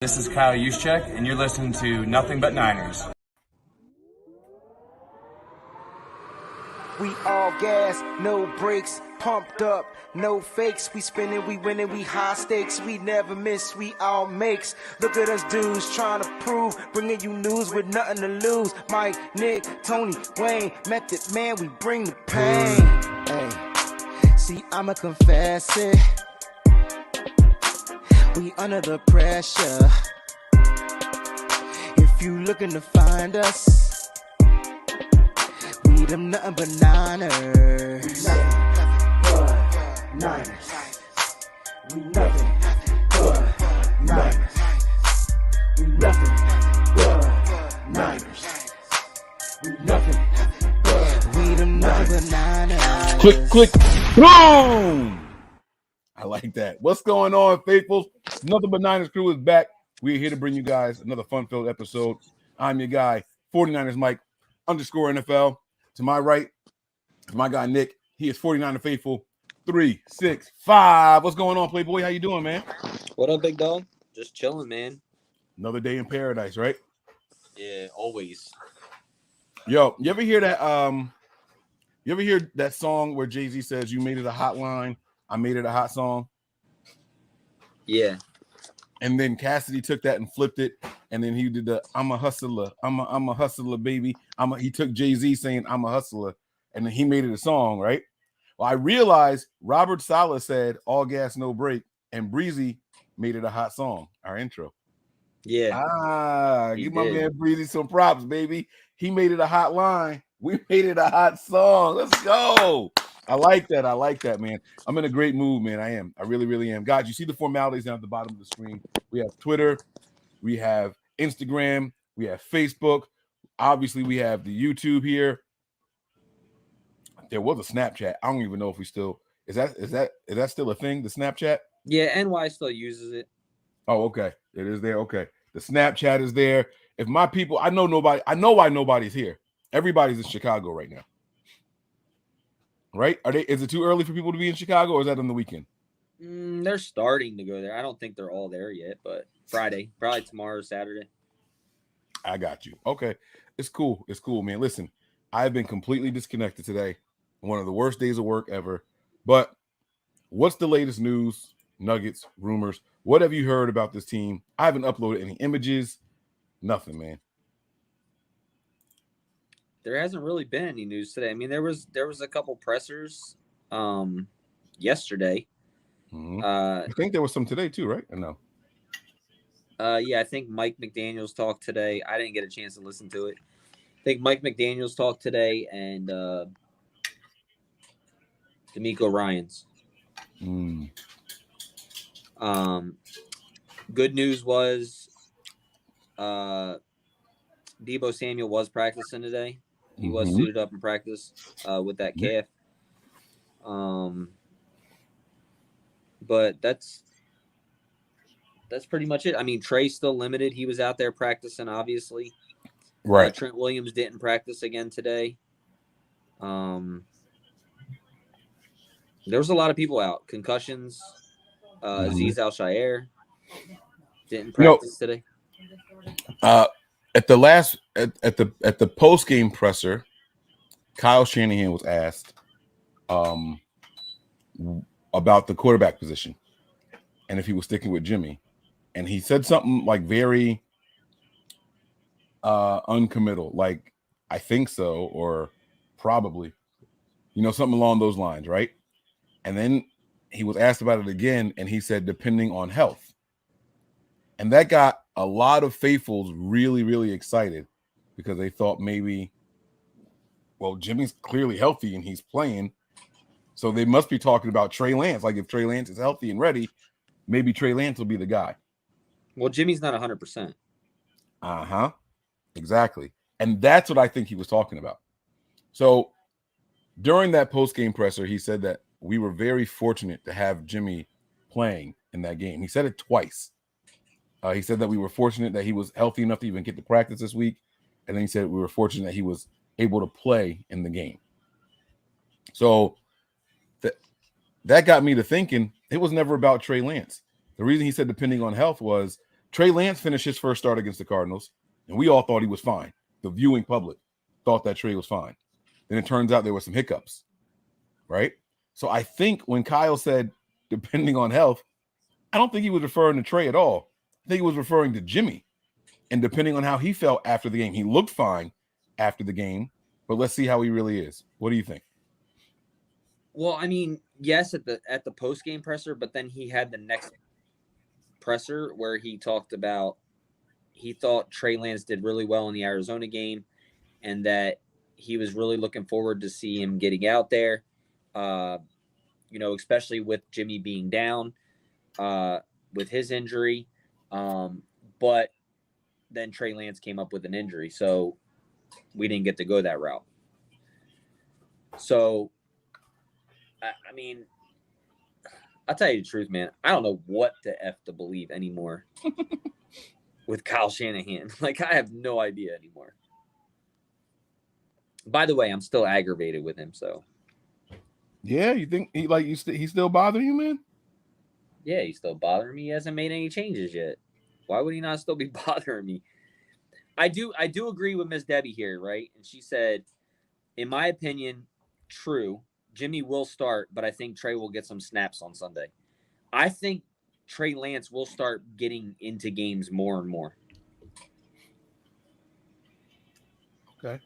This is Kyle Juszczyk, and you're listening to Nothing But Niners. We all gas, no brakes, pumped up, no fakes. We spinning, we winning, we high stakes. We never miss, we all makes. Look at us dudes trying to prove, bringing you news with nothing to lose. Mike, Nick, Tony, Wayne, Method Man, we bring the pain. Hey, see, I'ma confess it. We under the pressure. If you looking to find us, we them nothing but Niners. We nothing but Niners. We nothing but Niners. We nothing but Niners. We nothing but we them nothing but Niners. Click, boom! I like that. What's going on, faithfuls? Nothing But Niners crew is back. We're here to bring you guys another fun-filled episode. I'm your guy, 49ers Mike _ NFL. To my right is my guy Nick. He is 49er Faithful 365. What's going on, Playboy? How you doing, man? What up, big dog? Just chilling, man. Another day in paradise, right? Yeah, always. Yo, you ever hear that? You ever hear that song where Jay-Z says, "You made it a hot line, I made it a hot song"? Yeah. And then Cassidy took that and flipped it, and then he did the "I'm a hustler, I'm a hustler, baby." He took Jay-Z saying "I'm a hustler," and then he made it a song, right? Well, I realized Robert Saleh said "all gas, no break," and Breezy made it a hot song. Our intro. Yeah. Give my man Breezy some props, baby. He made it a hot line. We made it a hot song. Let's go. I like that, man. I'm in a great mood, man. I am. I really, really am. Guys, you see the formalities down at the bottom of the screen. We have Twitter. We have Instagram. We have Facebook. Obviously, we have the YouTube here. There was a Snapchat. I don't even know if we still is that still a thing? The Snapchat? Yeah, NY still uses it. Oh, okay. It is there. Okay. The Snapchat is there. If my people, I know why nobody's here. Everybody's in Chicago right now. Right? Is it too early for people to be in Chicago, or is that on the weekend? They're starting to go there. I don't think they're all there yet, but Friday, probably tomorrow, Saturday. I got you. Okay. It's cool. It's cool, man. Listen, I've been completely disconnected today. One of the worst days of work ever. But what's the latest news, nuggets, rumors? What have you heard about this team? I haven't uploaded any images. Nothing, man. There hasn't really been any news today. I mean, there was a couple pressers yesterday. Mm-hmm. I think there was some today too, right? Or no? Yeah, I think Mike McDaniels talked today. I didn't get a chance to listen to it. I think Mike McDaniels talked today, and D'Amico Ryans. Good news was Deebo Samuel was practicing today. He was suited up in practice with that calf. But that's pretty much it. I mean, Trey's still limited. He was out there practicing, obviously. Right. Trent Williams didn't practice again today. There was a lot of people out. Concussions. Aziz Al-Shaair didn't practice today. At the post game presser, Kyle Shanahan was asked about the quarterback position and if he was sticking with Jimmy, and he said something like very uncommittal, like "I think so" or "probably," something along those lines, right? And then he was asked about it again, and he said "depending on health," and that got a lot of faithfuls really, really excited because they thought maybe, well, Jimmy's clearly healthy and he's playing, so they must be talking about Trey Lance. Like, if Trey Lance is healthy and ready, maybe Trey Lance will be the guy. Well, Jimmy's not 100%. Exactly. And that's what I think he was talking about. So during that post-game presser, he said that we were very fortunate to have Jimmy playing in that game. He said it twice. He said that we were fortunate that he was healthy enough to even get to practice this week. And then he said we were fortunate that he was able to play in the game. So that got me to thinking it was never about Trey Lance. The reason he said depending on health was Trey Lance finished his first start against the Cardinals, and we all thought he was fine. The viewing public thought that Trey was fine. Then it turns out there were some hiccups, right? So I think when Kyle said, depending on health, I don't think he was referring to Trey at all. I think he was referring to Jimmy. And depending on how he felt after the game, he looked fine after the game, but let's see how he really is. What do you think? Well, I mean, yes, at the post-game presser, but then he had the next presser where he talked about he thought Trey Lance did really well in the Arizona game and that he was really looking forward to see him getting out there, especially with Jimmy being down with his injury. But then Trey Lance came up with an injury, so we didn't get to go that route. So, I mean, I'll tell you the truth, man. I don't know what the F to believe anymore with Kyle Shanahan. Like, I have no idea anymore. By the way, I'm still aggravated with him, so. Yeah, you think he's still bothering you, man? Yeah, he's still bothering me. He hasn't made any changes yet. Why would he not still be bothering me? I do agree with Miss Debbie here, right? And she said, in my opinion, true, Jimmy will start, but I think Trey will get some snaps on Sunday. I think Trey Lance will start getting into games more and more. Okay.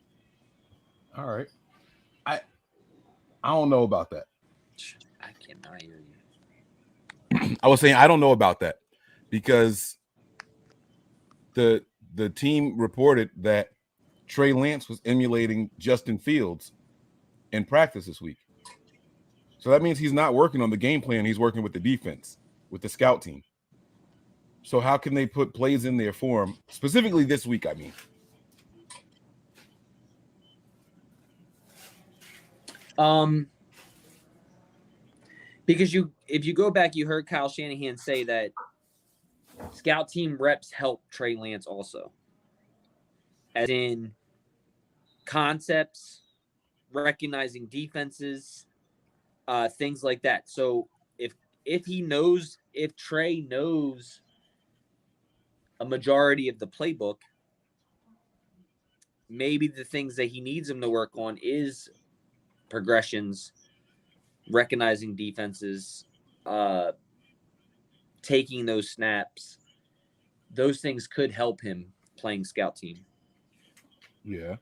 All right. I don't know about that. I cannot hear you. I was saying I don't know about that because the team reported that Trey Lance was emulating Justin Fields in practice this week. So that means he's not working on the game plan. He's working with the defense, with the scout team. So how can they put plays in there for him, specifically this week, I mean? Because if you go back, you heard Kyle Shanahan say that scout team reps help Trey Lance also. As in concepts, recognizing defenses, things like that. So if Trey knows a majority of the playbook, maybe the things that he needs him to work on is progressions, recognizing defenses, taking those snaps. Those things could help him playing scout team. Yeah,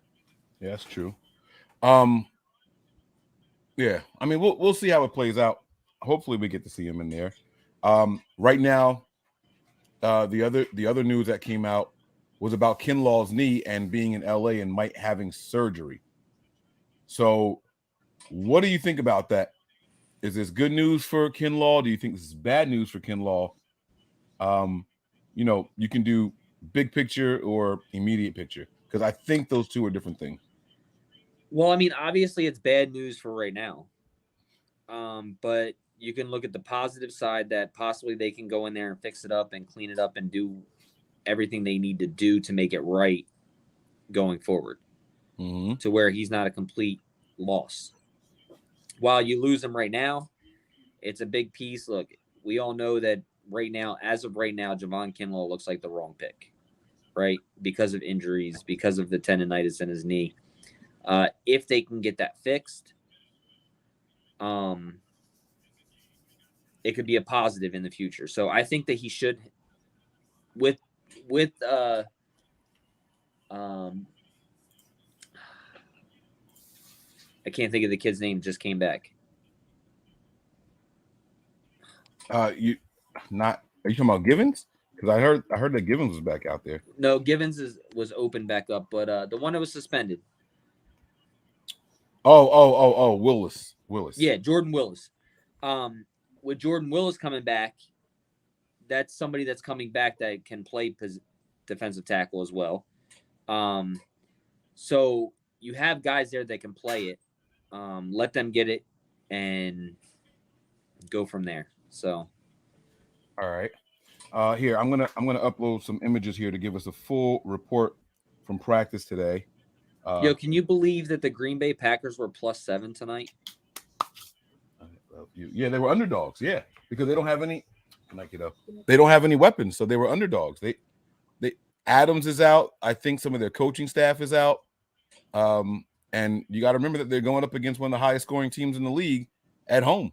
that's true. Yeah, I mean, we'll see how it plays out. Hopefully, we get to see him in there. Right now, the other news that came out was about Kinlaw's knee and being in LA and might having surgery. So, what do you think about that? Is this good news for Kinlaw? Do you think this is bad news for Kinlaw? You can do big picture or immediate picture because I think those two are different things. Well, I mean, obviously it's bad news for right now. But you can look at the positive side that possibly they can go in there and fix it up and clean it up and do everything they need to do to make it right going forward to where he's not a complete loss. While you lose him right now, it's a big piece. Look, we all know that right now, as of right now, Javon Kinlaw looks like the wrong pick, right? Because of injuries, because of the tendonitis in his knee. If they can get that fixed, it could be a positive in the future. So I think that he should, with I can't think of the kid's name. Just came back. Are you talking about Givens? Because I heard that Givens was back out there. No, Givens was open back up, but the one that was suspended. Oh, Willis. Yeah, Jordan Willis. With Jordan Willis coming back, that's somebody that's coming back that can play defensive tackle as well. So you have guys there that can play it. Let them get it and go from there. So, all right. Here I'm gonna upload some images here to give us a full report from practice today. Can you believe that the Green Bay Packers were +7 tonight? Yeah, they were underdogs. Yeah, because they don't have any Like, they don't have any weapons, so they were underdogs. They Adams is out. I think some of their coaching staff is out. And you got to remember that they're going up against one of the highest scoring teams in the league at home.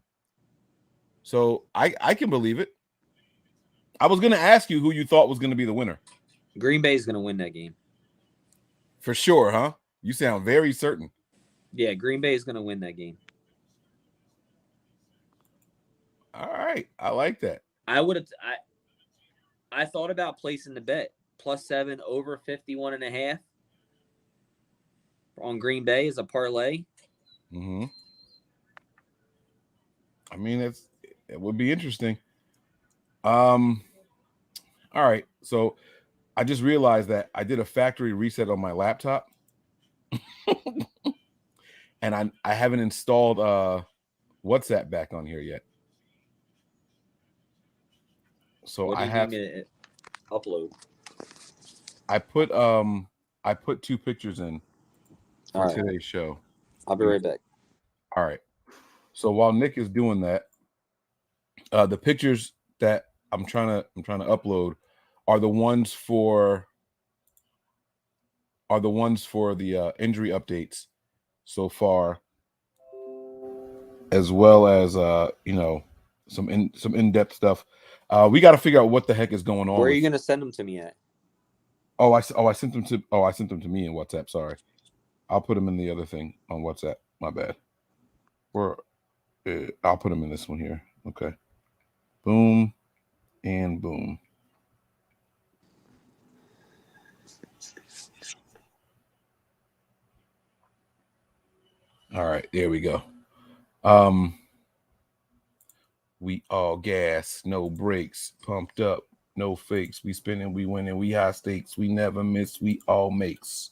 So I can believe it. I was going to ask you who you thought was going to be the winner. Green Bay is going to win that game. For sure, huh? You sound very certain. Yeah, Green Bay is going to win that game. All right. I like that. I thought about placing the bet +7 over 51.5 on Green Bay as a parlay. Mm-hmm. I mean, it would be interesting. All right. So I just realized that I did a factory reset on my laptop. And I haven't installed WhatsApp back on here yet. So what do you need me to upload? I put 2 pictures in for today's show. I'll be right back. All right. So while Nick is doing that, the pictures that I'm trying to upload are the ones for the injury updates so far, as well as some in-depth stuff. We got to figure out what the heck is going on. Where are you going to send them to me at? I sent them to me in WhatsApp. Sorry, I'll put them in the other thing on WhatsApp. My bad. I'll put them in this one here. Okay. Boom and boom. All right, there we go. We all gas, no brakes, pumped up, no fakes. We spinning, we winning, we high stakes. We never miss, we all makes.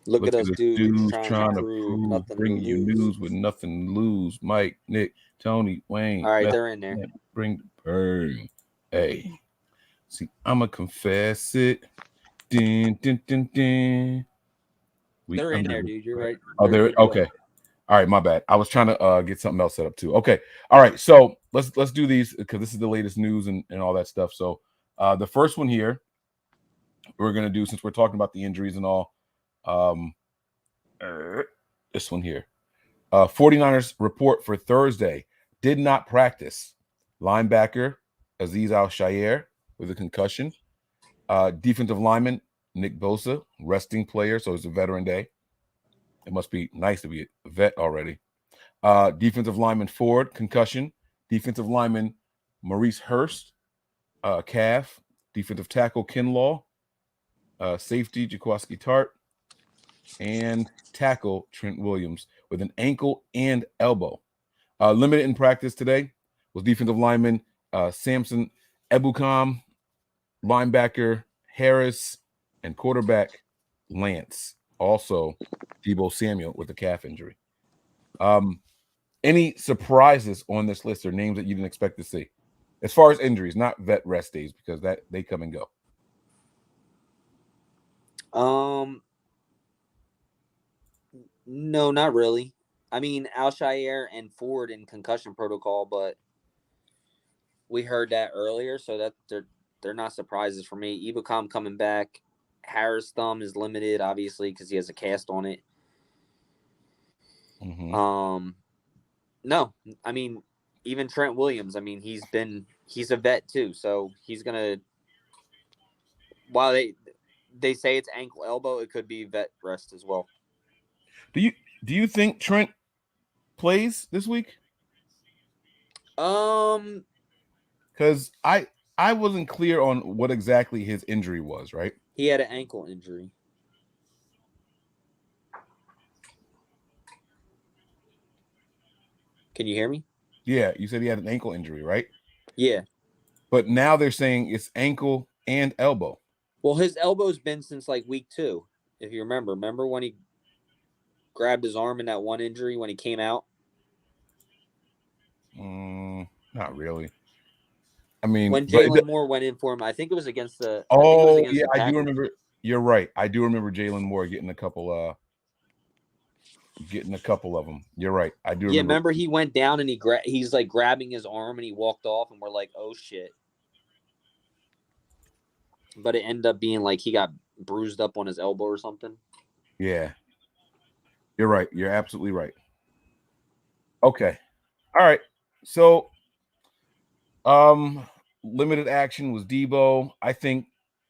Look at us dudes trying to prove nothing bring to you lose. news with nothing to lose. Mike, Nick, Tony, Wayne. All right, they're in there. Bring the burn. Hey, see, I'ma confess it. Din, din, din, din. They're in there, dude. You're right. Oh, they're okay. All right, my bad. I was trying to get something else set up too. Okay. All right. So let's do these because this is the latest news and all that stuff. So the first one here we're gonna do, since we're talking about the injuries and all, this one here. 49ers report for Thursday did not practice. Linebacker Azeez Al-Shaair with a concussion. Defensive lineman Nick Bosa, resting player, so it's a veteran day. It must be nice to be a vet already. Defensive lineman Ford, concussion. Defensive lineman Maurice Hurst, calf. Defensive tackle Kinlaw. Safety Jaquiski Tart. And tackle Trent Williams with an ankle and elbow. Limited in practice today was defensive lineman Samson Ebukam, linebacker Harris, and quarterback Lance. Also, Deebo Samuel with a calf injury. Any surprises on this list or names that you didn't expect to see? As far as injuries, not vet rest days, because that they come and go. No, not really. I mean, Al-Shaair and Ford in concussion protocol, but we heard that earlier, so that they're not surprises for me. Ebukam coming back. Harris' thumb is limited, obviously, because he has a cast on it. Mm-hmm. No, I mean, even Trent Williams. I mean, he's a vet too, so he's gonna. While they say it's ankle elbow, it could be vet rest as well. Do you think Trent plays this week? Because I wasn't clear on what exactly his injury was, right? He had an ankle injury. Can you hear me? Yeah, you said he had an ankle injury, right? Yeah. But now they're saying it's ankle and elbow. Well, his elbow's been since like week 2, if you remember. Remember when he grabbed his arm in that one injury when he came out? Not really. I mean, when Jalen Moore went in for him, I think it was against the. I do remember. You're right. I do remember Jalen Moore getting a couple getting a couple of them. You're right. I do Yeah, remember. remember he went down and he's like grabbing his arm and he walked off and we're like, oh shit. But it ended up being like he got bruised up on his elbow or something. Yeah. You're right. You're absolutely right. Okay. All right. So limited action was Debo. I think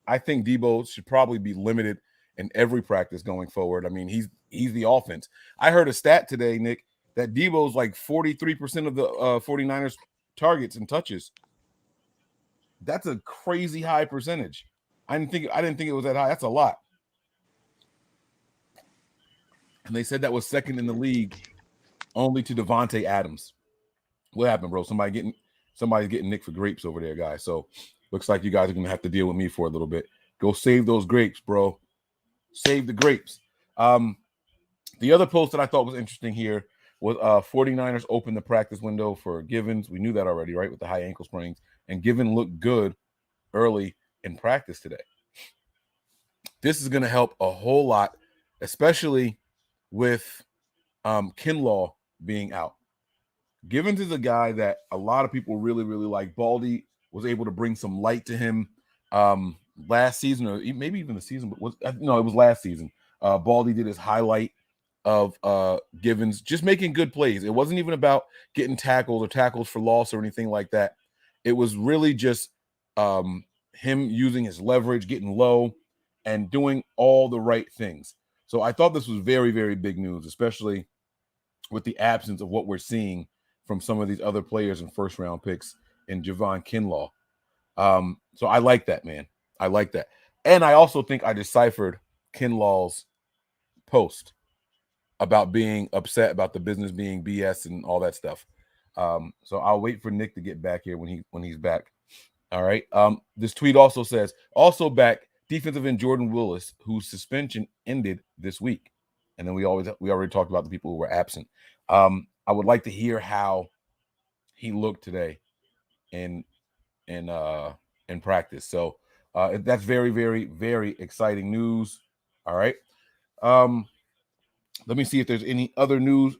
Debo should probably be limited in every practice going forward. I mean, he's the offense. I heard a stat today, Nick, that Debo's like 43% of the 49ers targets and touches. That's a crazy high percentage. I didn't think it was that high. That's a lot. And they said that was second in the league only to Devontae Adams. What happened, bro? Somebody's getting Nick for grapes over there, guys. So looks like you guys are gonna have to deal with me for a little bit. Go save those grapes, bro. Save the grapes. The other post that I thought was interesting here was 49ers opened the practice window for Givens. We knew that already, right? With the high ankle sprains. And Given looked good early in practice today. This is going to help a whole lot, especially with Kinlaw being out. Givens is a guy that a lot of people really, really like. Baldy was able to bring some light to him last season, or maybe even the season, but it was last season. Baldy did his highlight of Givens just making good plays. It wasn't even about getting tackles or tackles for loss or anything like that. It was really just him using his leverage, getting low, and doing all the right things. So I thought this was very, very big news, especially with the absence of what we're seeing from some of these other players and first-round picks in Javon Kinlaw. So I like that, man. I like that. And I also think I deciphered Kinlaw's post about being upset about the business being BS and all that stuff. So I'll wait for Nick to get back here when he's back. All right. This tweet also says, also back, defensive end Jordan Willis, whose suspension ended this week. And then we already talked about the people who were absent. I would like to hear how he looked today in practice. So that's very, very, very exciting news. All right. Let me see if there's any other news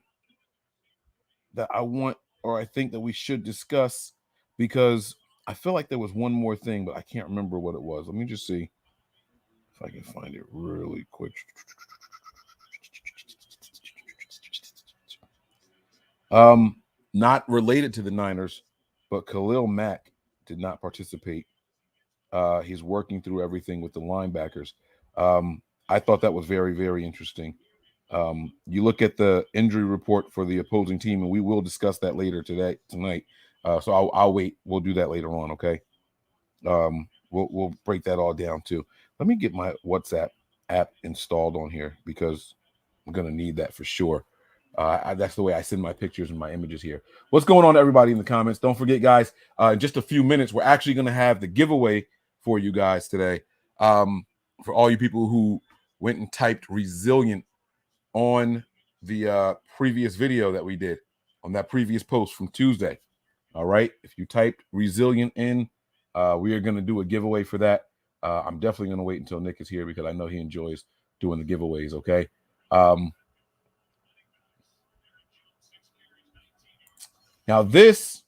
that I want or I think that we should discuss, because I feel like there was one more thing, but I can't remember what it was. Let me just see if I can find it really quick. Not related to the Niners, but Khalil Mack did not participate. He's working through everything with the linebackers. I thought that was very, very interesting. You look at the injury report for the opposing team, and we will discuss that later tonight. So I'll wait. We'll do that later on. Okay. We'll break that all down too. Let me get my WhatsApp app installed on here because I'm gonna need that for sure. That's the way I send my pictures and my images here. What's going on, everybody in the comments? Don't forget, guys, in just a few minutes, we're actually going to have the giveaway for you guys today. For all you people who went and typed resilient on the previous video that we did, on that previous post from Tuesday. All right. If you typed resilient in, we are going to do a giveaway for that. I'm definitely going to wait until Nick is here because I know he enjoys doing the giveaways. Okay. Now this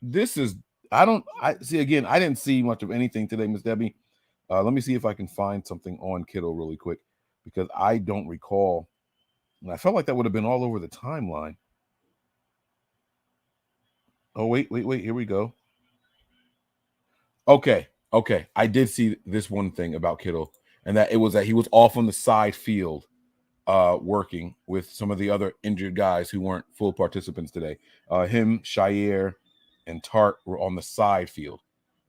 is I didn't see much of anything today, Miss Debbie. Let me see if I can find something on Kittle really quick because I don't recall. And I felt like that would have been all over the timeline. Oh, wait. Here we go. Okay. I did see this one thing about Kittle, and that he was off on the side field working with some of the other injured guys who weren't full participants today. Him, Shire, and Tart were on the side field.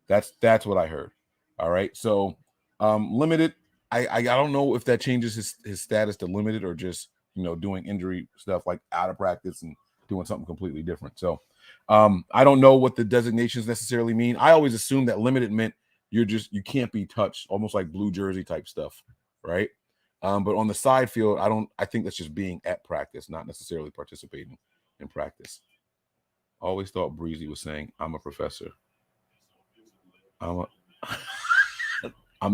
That's what I heard. All right. So limited. I don't know if that changes his status to limited or just doing injury stuff like out of practice and doing something completely different. So I don't know what the designations necessarily mean. I always assumed that limited meant you can't be touched, almost like blue jersey type stuff, right? But on the side field, I think that's just being at practice, not necessarily participating in practice. Always thought Breezy was saying, "I'm a professor." I'm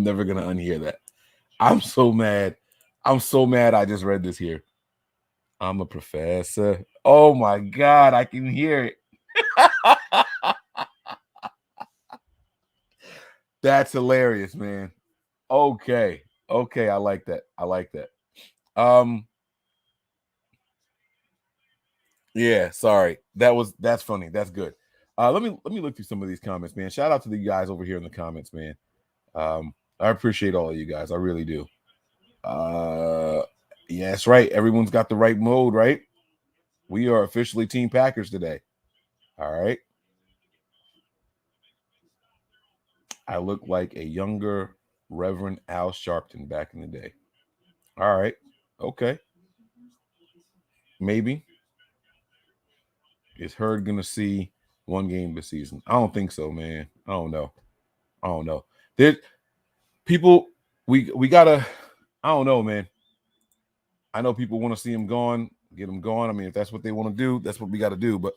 never gonna unhear that. I'm so mad. I just read this here. I'm a professor. Oh my God, I can hear it. That's hilarious, man. Okay. Okay, I like that. I like that. Yeah, sorry. That's funny. That's good. Let me look through some of these comments, man. Shout out to the guys over here in the comments, man. I appreciate all of you guys. I really do. Yeah, that's right. Everyone's got the right mode, right? We are officially Team Packers today. All right. I look like a younger Reverend Al Sharpton back in the day. All right. Okay. Maybe. Is Hurd gonna see one game this season? I don't think so, man. I don't know. There, people, we gotta. I don't know, man. I know people want to see him gone, get him gone. I mean, if that's what they want to do, that's what we got to do. But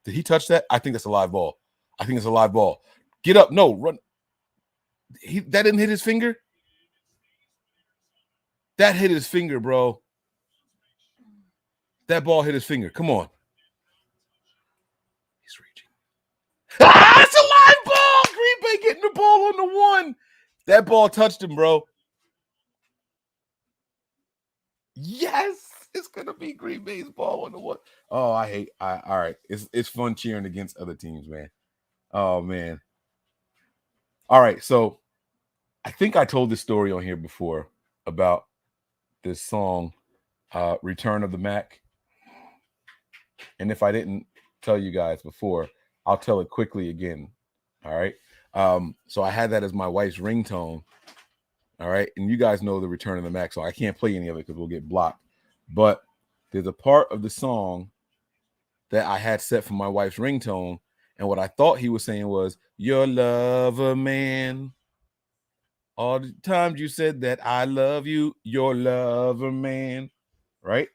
did he touch that? I think that's a live ball. I think it's a live ball. Get up. No, run. That didn't hit his finger. That hit his finger, bro. That ball hit his finger. Come on. He's reaching. It's a live ball. Green Bay getting the ball on the one. That ball touched him, bro. Yes, it's gonna be Green Bay's ball on the one. Oh, all right. It's fun cheering against other teams, man. Oh man. All right, so I think I told this story on here before about this song, Return of the Mac. And if I didn't tell you guys before, I'll tell it quickly again. All right. So I had that as my wife's ringtone. All right. And you guys know the Return of the Mac, so I can't play any of it because we'll get blocked. But there's a part of the song that I had set for my wife's ringtone. And what I thought he was saying was, your lover, man. All the times you said that I love you, your lover, man. Right?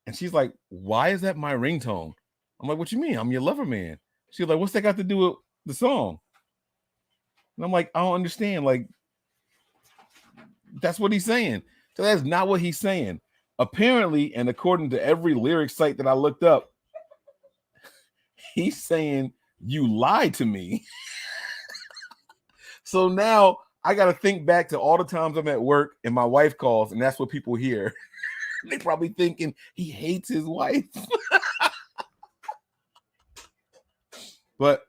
And she's like, why is that my ringtone? I'm like, what you mean? I'm your lover, man. She's like, what's that got to do with the song? And I'm like, I don't understand. Like, that's what he's saying. So that's not what he's saying. Apparently, and according to every lyric site that I looked up, he's saying, you lied to me. So now I got to think back to all the times I'm at work and my wife calls, and that's what people hear. They probably thinking he hates his wife. But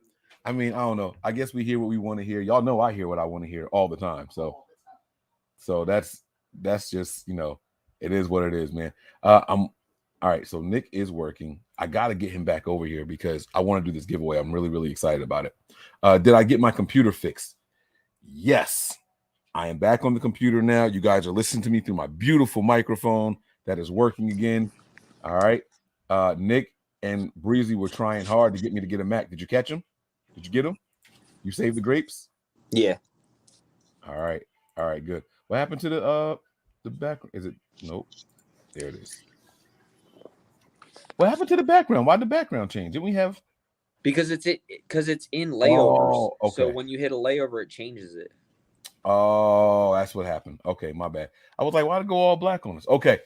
I mean, I don't know. I guess we hear what we want to hear. Y'all know I hear what I want to hear all the time. So that's just, it is what it is, man. I'm all right. So Nick is working. I got to get him back over here because I want to do this giveaway. I'm really, really excited about it. Did I get my computer fixed? Yes. I am back on the computer now. You guys are listening to me through my beautiful microphone that is working again. All right. Nick and Breezy were trying hard to get me to get a Mac. Did you catch him? Did you get him? You saved the grapes? Yeah. All right. All right, good. What happened to the background? Is it nope? There it is. What happened to the background? Why did the background change? Didn't we have because it's in layovers. Oh, okay. So when you hit a layover, it changes it. Oh, that's what happened. Okay, my bad. I was like, why did it go all black on us? Okay.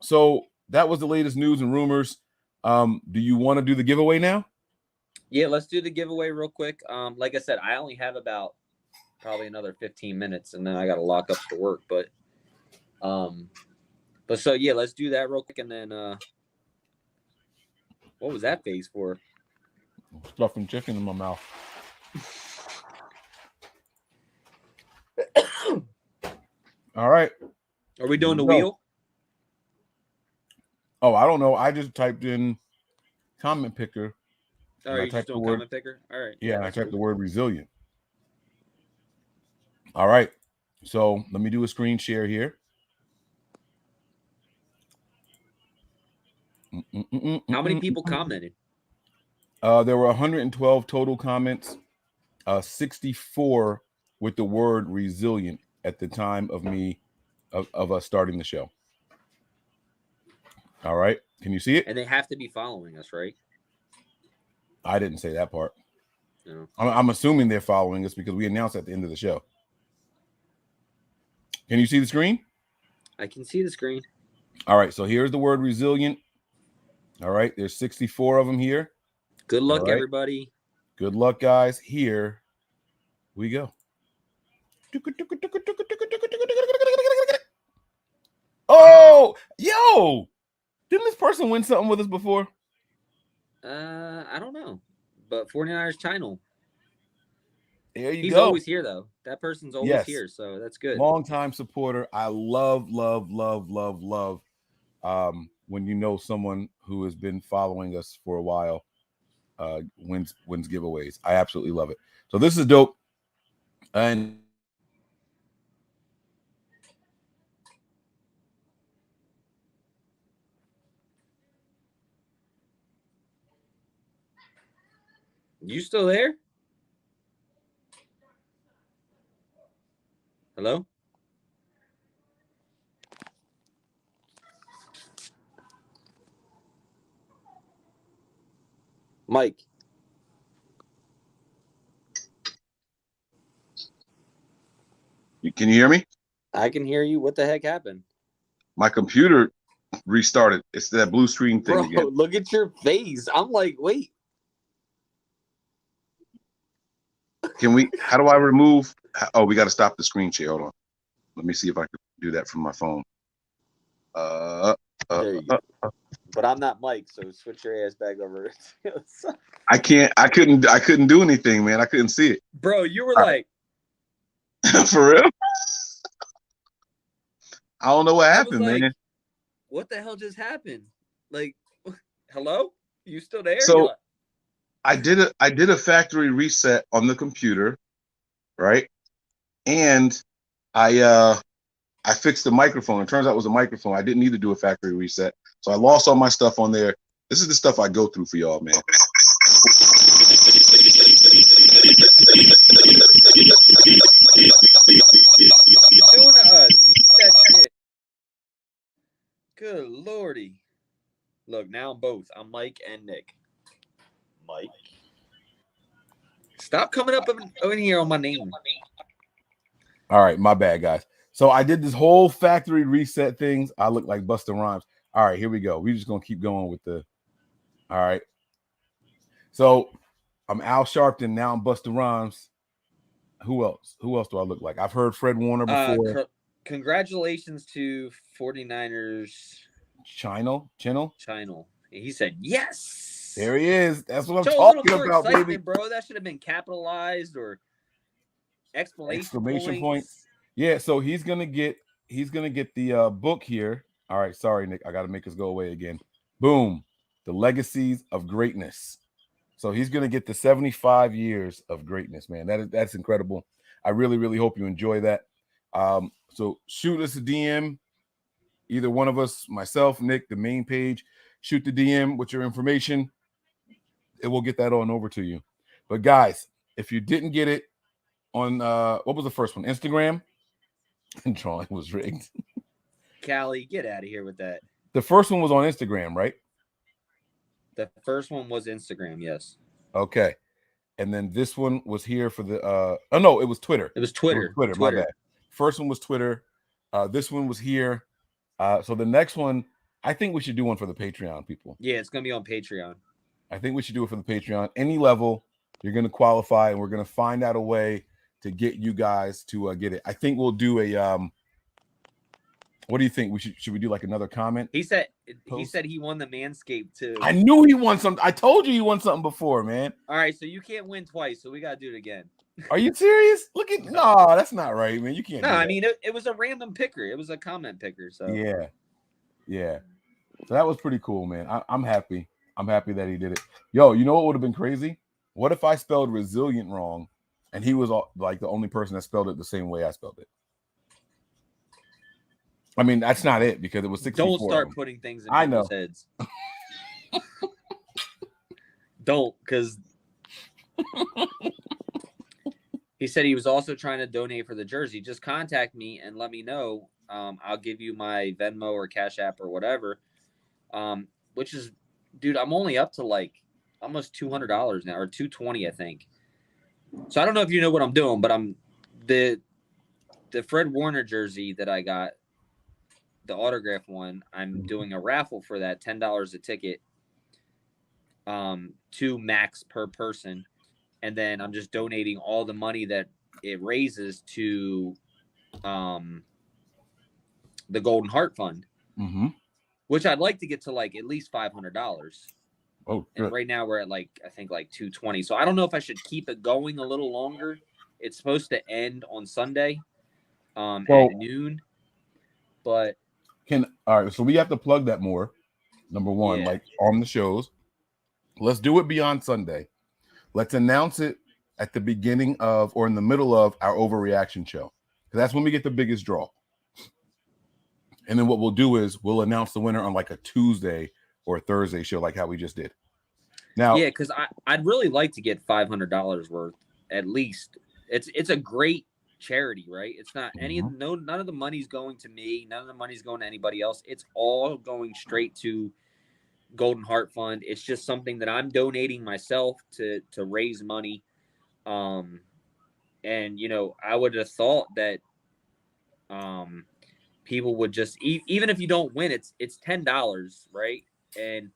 So that was the latest news and rumors. Do you want to do the giveaway now? Yeah, let's do the giveaway real quick. Like I said, I only have about probably another 15 minutes and then I got to lock up for work, but so yeah, let's do that real quick. And then what was that face for? Stuffing chicken in my mouth. All right. Are we doing the wheel? Oh, I don't know. I just typed in comment picker. All right, you just doing comment picker? All right. Yeah, I typed the word resilient. All right. So let me do a screen share here. How many people commented? There were 112 total comments, 64 with the word resilient at the time of us starting the show. All right. Can you see it? And they have to be following us, right? I didn't say that part. No. I'm assuming they're following us because we announced at the end of the show. Can you see the screen? I can see the screen. All right, so here's the word resilient. All right, there's 64 of them here. Good luck, All right. everybody. Good luck, guys. Here we go. Oh, yo! Didn't this person win something with us before? I don't know, but 49ers channel. There you He's go. always here though. That person's always here, so that's good. Long-time supporter. I love when you know someone who has been following us for a while wins giveaways. I absolutely love it. So this is dope. And You still there? Hello? Mike. Can you hear me? I can hear you. What the heck happened? My computer restarted. It's that blue screen thing Bro, again. look at your face. I'm like, wait. How do I remove? Oh, we got to stop the screen share. Hold on. Let me see if I can do that from my phone. There you go. But I'm not Mike, so switch your ass back over. I couldn't do anything, man. I couldn't see it. Bro, you were like, for real? I don't know what happened, like, man. what the hell just happened? Like, hello? You still there? So I did a factory reset on the computer, right? And I fixed the microphone. It turns out it was a microphone. I didn't need to do a factory reset. So I lost all my stuff on there. This is the stuff I go through for y'all, man. What are you doing to us? Mute that shit. Good lordy. Look, now I'm both. I'm Mike and Nick. Mike. Stop coming up in here on my name. all right, my bad, guys. So I did this whole factory reset things. I look like Busta Rhymes. All right, here we go. We're just gonna keep going with the. All right. So I'm Al Sharpton. Now I'm Busta Rhymes. Who else? Who else do I look like? I've heard Fred Warner before. Congratulations to 49ers. Channel. He said yes. There he is. That's what I'm Show talking about, baby. Bro, that should have been capitalized or exclamation points. Yeah, so he's gonna get the book here. All right, sorry, Nick. I gotta make us go away again. Boom. The Legacies of Greatness. So he's gonna get the 75 years of greatness, man. That's incredible. I really, really hope you enjoy that. So shoot us a DM, either one of us, myself, Nick, the main page. Shoot the DM with your information, and we'll get that on over to you. But guys, if you didn't get it on what was the first one? Instagram. Drawing was rigged. Callie, get out of here with that. The first one was on Instagram, right? The first one was Instagram, yes. Okay. And then this one was here for the oh no, it was Twitter. It was Twitter. My bad. First one was Twitter. This one was here. So the next one, I think we should do one for the Patreon people. Yeah, it's gonna be on Patreon. I think we should do it for the Patreon. Any level, you're gonna qualify, and we're gonna find out a way to get you guys to get it. I think we'll do a what do you think? Should we do like another comment? He said he won the Manscaped too. I knew he won something. I told you he won something before, man. All right, so you can't win twice, so we gotta do it again. Are you serious? No, that's not right, man. You can't. No, I mean it was a random picker. It was a comment picker. So yeah. So that was pretty cool, man. I'm happy. I'm happy that he did it. Yo, you know what would have been crazy? What if I spelled resilient wrong, and he was like the only person that spelled it the same way I spelled it? I mean, that's not it because it was 64. Don't start putting things in people's heads. Don't, because he said he was also trying to donate for the jersey. Just contact me and let me know. I'll give you my Venmo or Cash App or whatever. Which is, dude, I'm only up to like almost $200 now, or $220, I think. So I don't know if you know what I'm doing, but I'm the Fred Warner jersey that I got. the autograph one, I'm doing a raffle for that, $10 a ticket, to max per person, and then I'm just donating all the money that it raises to the Golden Heart Fund, which I'd like to get to like at least $500. Oh, and good. right now we're at like I think like 220. So I don't know if I should keep it going a little longer. It's supposed to end on Sunday, at noon. But all right, so we have to plug that more. Number one, Yeah. like on the shows. Let's do it beyond Sunday. Let's announce it at the beginning of or in the middle of our overreaction show. Because that's when we get the biggest draw. And then what we'll do is we'll announce the winner on like a Tuesday or a Thursday show, like how we just did. Now, yeah, because I'd really like to get $500 worth at least. It's a great charity, right? It's not none of the money's going to me, none of the money's going to anybody else. It's all going straight to Golden Heart Fund. It's just something that I'm donating myself to raise money. And I would have thought that people would just even if you don't win, it's $10, right? And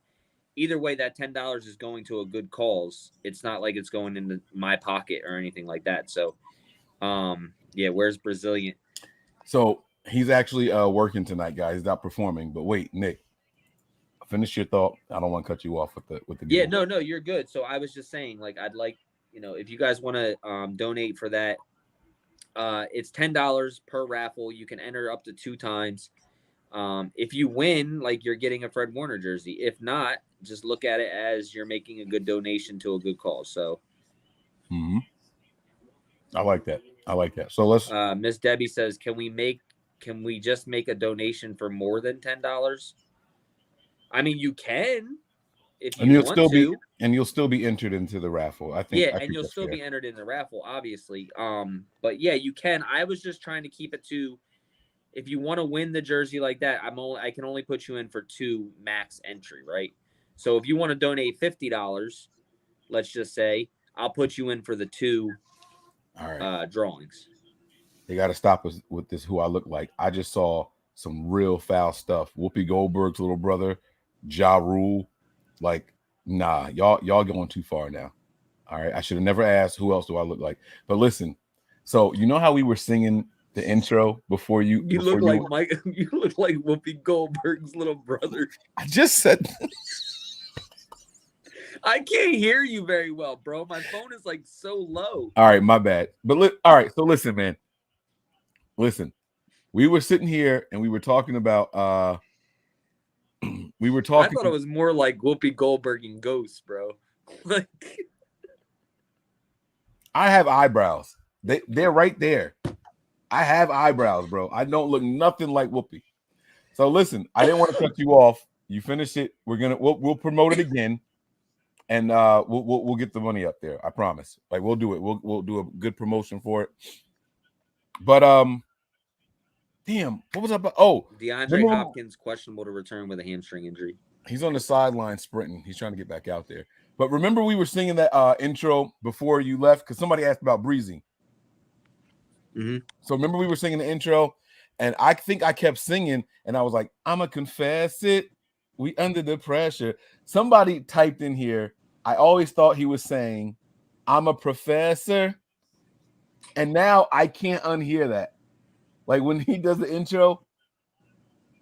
either way, that $10 is going to a good cause. It's not like it's going into my pocket or anything like that. So, yeah, where's Brazilian? So he's actually working tonight, guys. He's not performing. But wait, Nick, finish your thought. I don't want to cut you off with the Yeah, no, you're good. So I was just saying, like, I'd like, if you guys want to donate for that, it's $10 per raffle. You can enter up to 2 times. If you win, like, you're getting a Fred Warner jersey. If not, just look at it as you're making a good donation to a good cause. So, I like that. So let's. Miss Debbie says, can we just make a donation for more than $10? I mean, you can, if you want to. And you'll still be entered into the raffle. I think. Yeah, and you'll still be entered in the raffle, obviously. But yeah, you can. I was just trying to keep it to, if you want to win the jersey like that, I can only put you in for 2 max entry, right? So if you want to donate $50, let's just say, I'll put you in for the 2 drawings. They got to stop us with this. Who I look like? I just saw some real foul stuff. Whoopi Goldberg's little brother, Ja Rule. Like, nah, y'all going too far now. All right, I should have never asked who else do I look like. But listen, so you know how we were singing the intro before you? You look like Mike. You look like Whoopi Goldberg's little brother. I just said. I can't hear you very well, bro. My phone is like so low. All right, my bad. But all right, so listen, man. Listen, we were sitting here and we were talking about. I thought it was more like Whoopi Goldberg and Ghost, bro. Like, I have eyebrows. They're right there. I have eyebrows, bro. I don't look nothing like Whoopi. So listen, I didn't want to cut you off. You finish it. We'll promote it again, and we'll get the money up there. I promise. Like, we'll do it. We'll do a good promotion for it. But damn, what was up? Oh, DeAndre Hopkins questionable to return with a hamstring injury. He's on the sideline sprinting. He's trying to get back out there. But remember, we were singing that intro before you left because somebody asked about breezy. So remember, we were singing the intro, and I think I kept singing, and I was like, "I'ma confess it. We under the pressure." Somebody typed in here. I always thought he was saying, "I'm a professor," and now I can't unhear that. Like when he does the intro.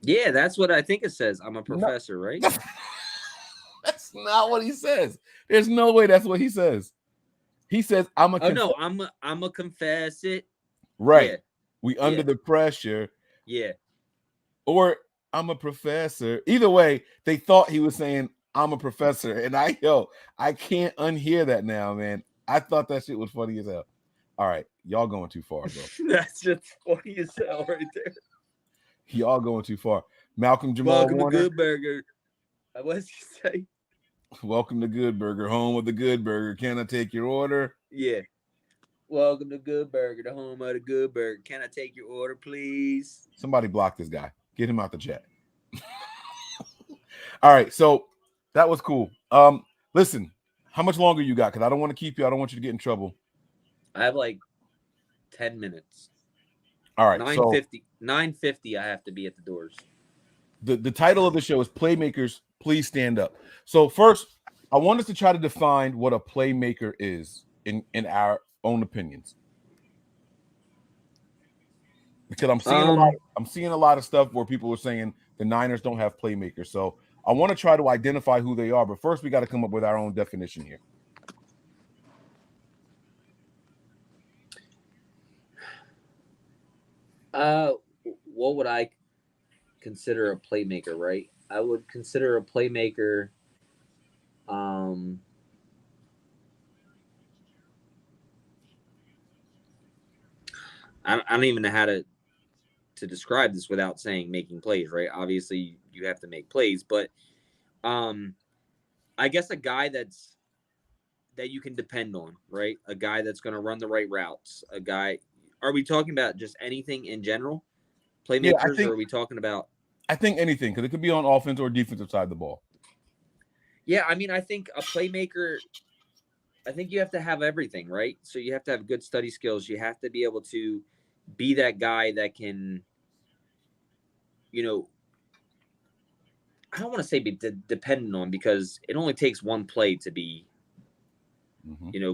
Yeah, that's what I think it says. I'm a professor, right? That's not what he says. There's no way that's what he says. He says, I'm a confess it. Right. Yeah. We under the pressure. Yeah. Or I'm a professor. Either way, they thought he was saying I'm a professor. And I can't unhear that now, man. I thought that shit was funny as hell. All right. Y'all going too far, bro. That's just funny as hell right there. Y'all going too far. Malcolm Jamal Welcome Warner. to Good Burger. What did you say? Welcome to Good Burger, home of the Good Burger. Can I take your order? Yeah. Welcome to Good Burger, the home of the Good Burger. Can I take your order, please? Somebody block this guy. Get him out the chat. All right, so that was cool. Listen, how much longer you got? Because I don't want to keep you. I don't want you to get in trouble. I have like 10 minutes. All right. 9:50. 9:50. I have to be at the doors. The title of the show is Playmakers, Please Stand Up. So first, I want us to try to define what a playmaker is in our own opinions. Because I'm seeing a lot of stuff where people are saying the Niners don't have playmakers. So I want to try to identify who they are, but first we got to come up with our own definition here. What would I consider a playmaker, right? I would consider a playmaker I don't even know how to describe this without saying making plays, right? Obviously you have to make plays, but I guess a guy that you can depend on, right? A guy that's going to run the right routes. A guy. Are we talking about just anything in general? Playmakers, or are we talking about? I think anything, because it could be on offense or defensive side of the ball. Yeah, I mean, I think a playmaker. I think you have to have everything, right? So you have to have good study skills. You have to be able to be that guy that can, I don't want to say be dependent on, because it only takes one play to be,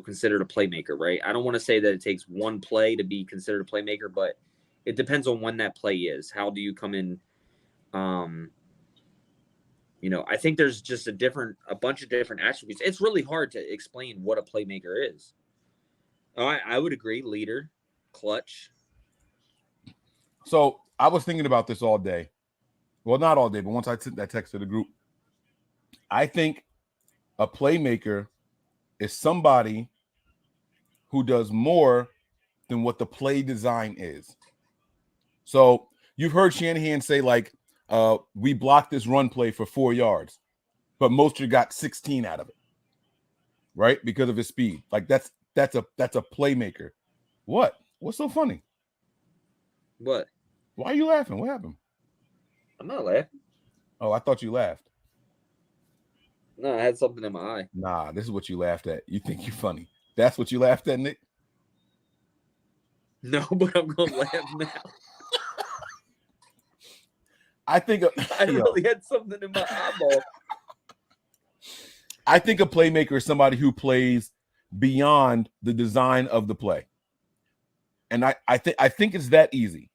considered a playmaker, right? I don't want to say that it takes one play to be considered a playmaker, but it depends on when that play is. How do you come in? I think there's just a bunch of different attributes. It's really hard to explain what a playmaker is. I would agree. Leader, clutch. So I was thinking about this all day. Well, not all day, but once I sent that text to the group, I think a playmaker is somebody who does more than what the play design is. So you've heard Shanahan say, like, we blocked this run play for 4 yards, but Mostert got 16 out of it, right? Because of his speed. Like that's a playmaker. What? What's so funny? What? Why are you laughing? What happened? I'm not laughing. Oh, I thought you laughed. No, I had something in my eye. Nah, this is what you laughed at. You think you're funny. That's what you laughed at, Nick? No, but I'm going to laugh now. I think I really had something in my eyeball. I think a playmaker is somebody who plays beyond the design of the play. And I think it's that easy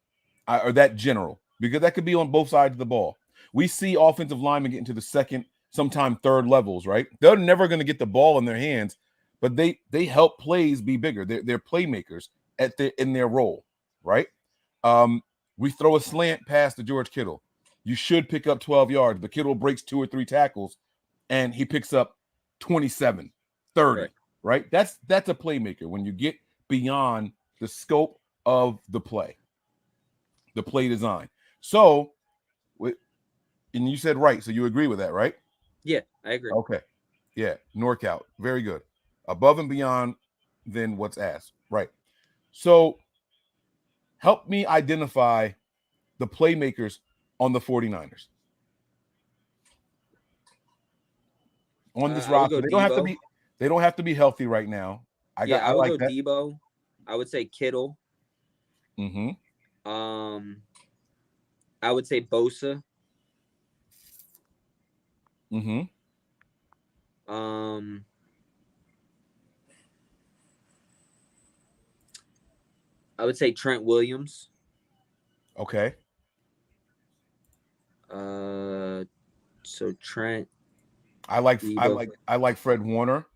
or that general, because that could be on both sides of the ball. We see offensive linemen get into the second, sometime third levels, right? They're never going to get the ball in their hands, but they help plays be bigger. They're playmakers in their role, right? We throw a slant pass to George Kittle. You should pick up 12 yards, but Kittle breaks 2 or 3 tackles, and he picks up 27, 30, right? That's a playmaker when you get beyond the scope of the play design. So, and you said right, so you agree with that, right? Yeah, I agree. Okay. Yeah, NorCal. Very good. Above and beyond than what's asked. Right. So, help me identify the playmakers on the 49ers. On this roster. They don't have to be healthy right now. I would like go Debo. I would say Kittle. Mm-hmm. I would say Bosa. Mm-hmm. I would say Trent Williams. Okay. So Trent. I like Fred Warner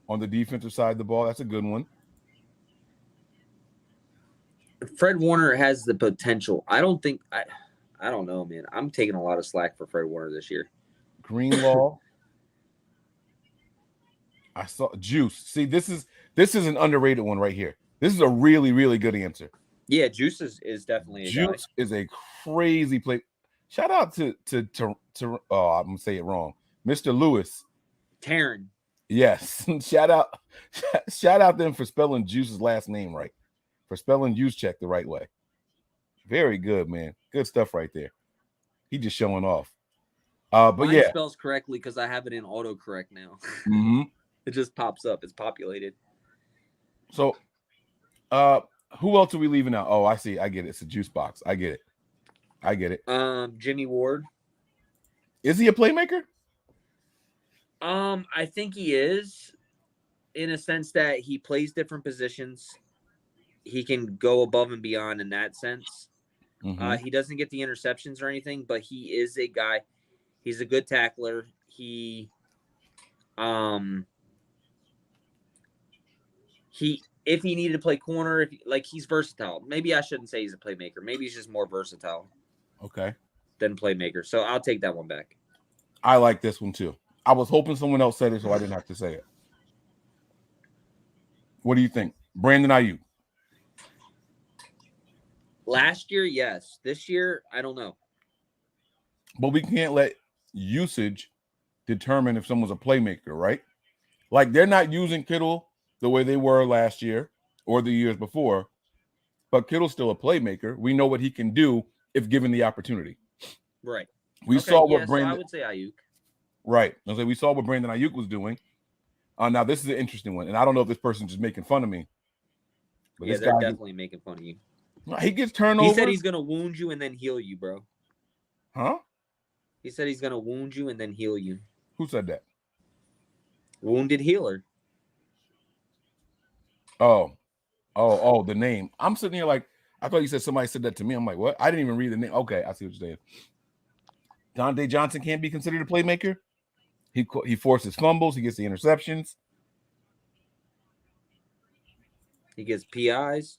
on the defensive side of the ball. That's a good one. Fred Warner has the potential. I don't know, man. I'm taking a lot of slack for Fred Warner this year. Greenlaw. I saw Juice. See, this is an underrated one right here. This is a really, really good answer. Yeah, Juice is definitely a Juice guy. is a crazy play. Shout out to oh, I'm gonna say it wrong. Mr. Lewis. Taryn. Yes. shout out them for spelling Juice's last name right. For spelling Juice check the right way. Very good, man. Good stuff right there. He just showing off. But Mine spells correctly because I have it in autocorrect now. Mm-hmm. It just pops up. It's populated. So, who else are we leaving out? Oh, I see. I get it. It's a juice box. I get it. Jimmy Ward. Is he a playmaker? I think he is, in a sense that he plays different positions. He can go above and beyond in that sense. Mm-hmm. He doesn't get the interceptions or anything, but he is a guy. He's a good tackler. He if he needed to play corner, he's versatile. Maybe I shouldn't say he's a playmaker. Maybe he's just more versatile. Okay. Than playmaker. So I'll take that one back. I like this one too. I was hoping someone else said it, so I didn't have to say it. What do you think, Brandon Ayuk? Last year, yes. This year, I don't know. But we can't let usage determine if someone's a playmaker, right? Like they're not using Kittle the way they were last year or the years before, but Kittle's still a playmaker. We know what he can do if given the opportunity. Right. We saw what Brandon. So I would say Ayuk. Right. I say we saw what Brandon Ayuk was doing. Now this is an interesting one, and I don't know if this person's just making fun of me. But yeah, they're definitely making fun of you. He gets turnovers. He said he's gonna wound you and then heal you, bro. Huh? He said he's gonna wound you and then heal you. Who said that? Wounded healer. Oh, the name. I'm sitting here like, I thought you said somebody said that to me. I'm like, what? I didn't even read the name. Okay, I see what you're saying. Dante Johnson can't be considered a playmaker. He forces fumbles. He gets the interceptions. He gets PIs.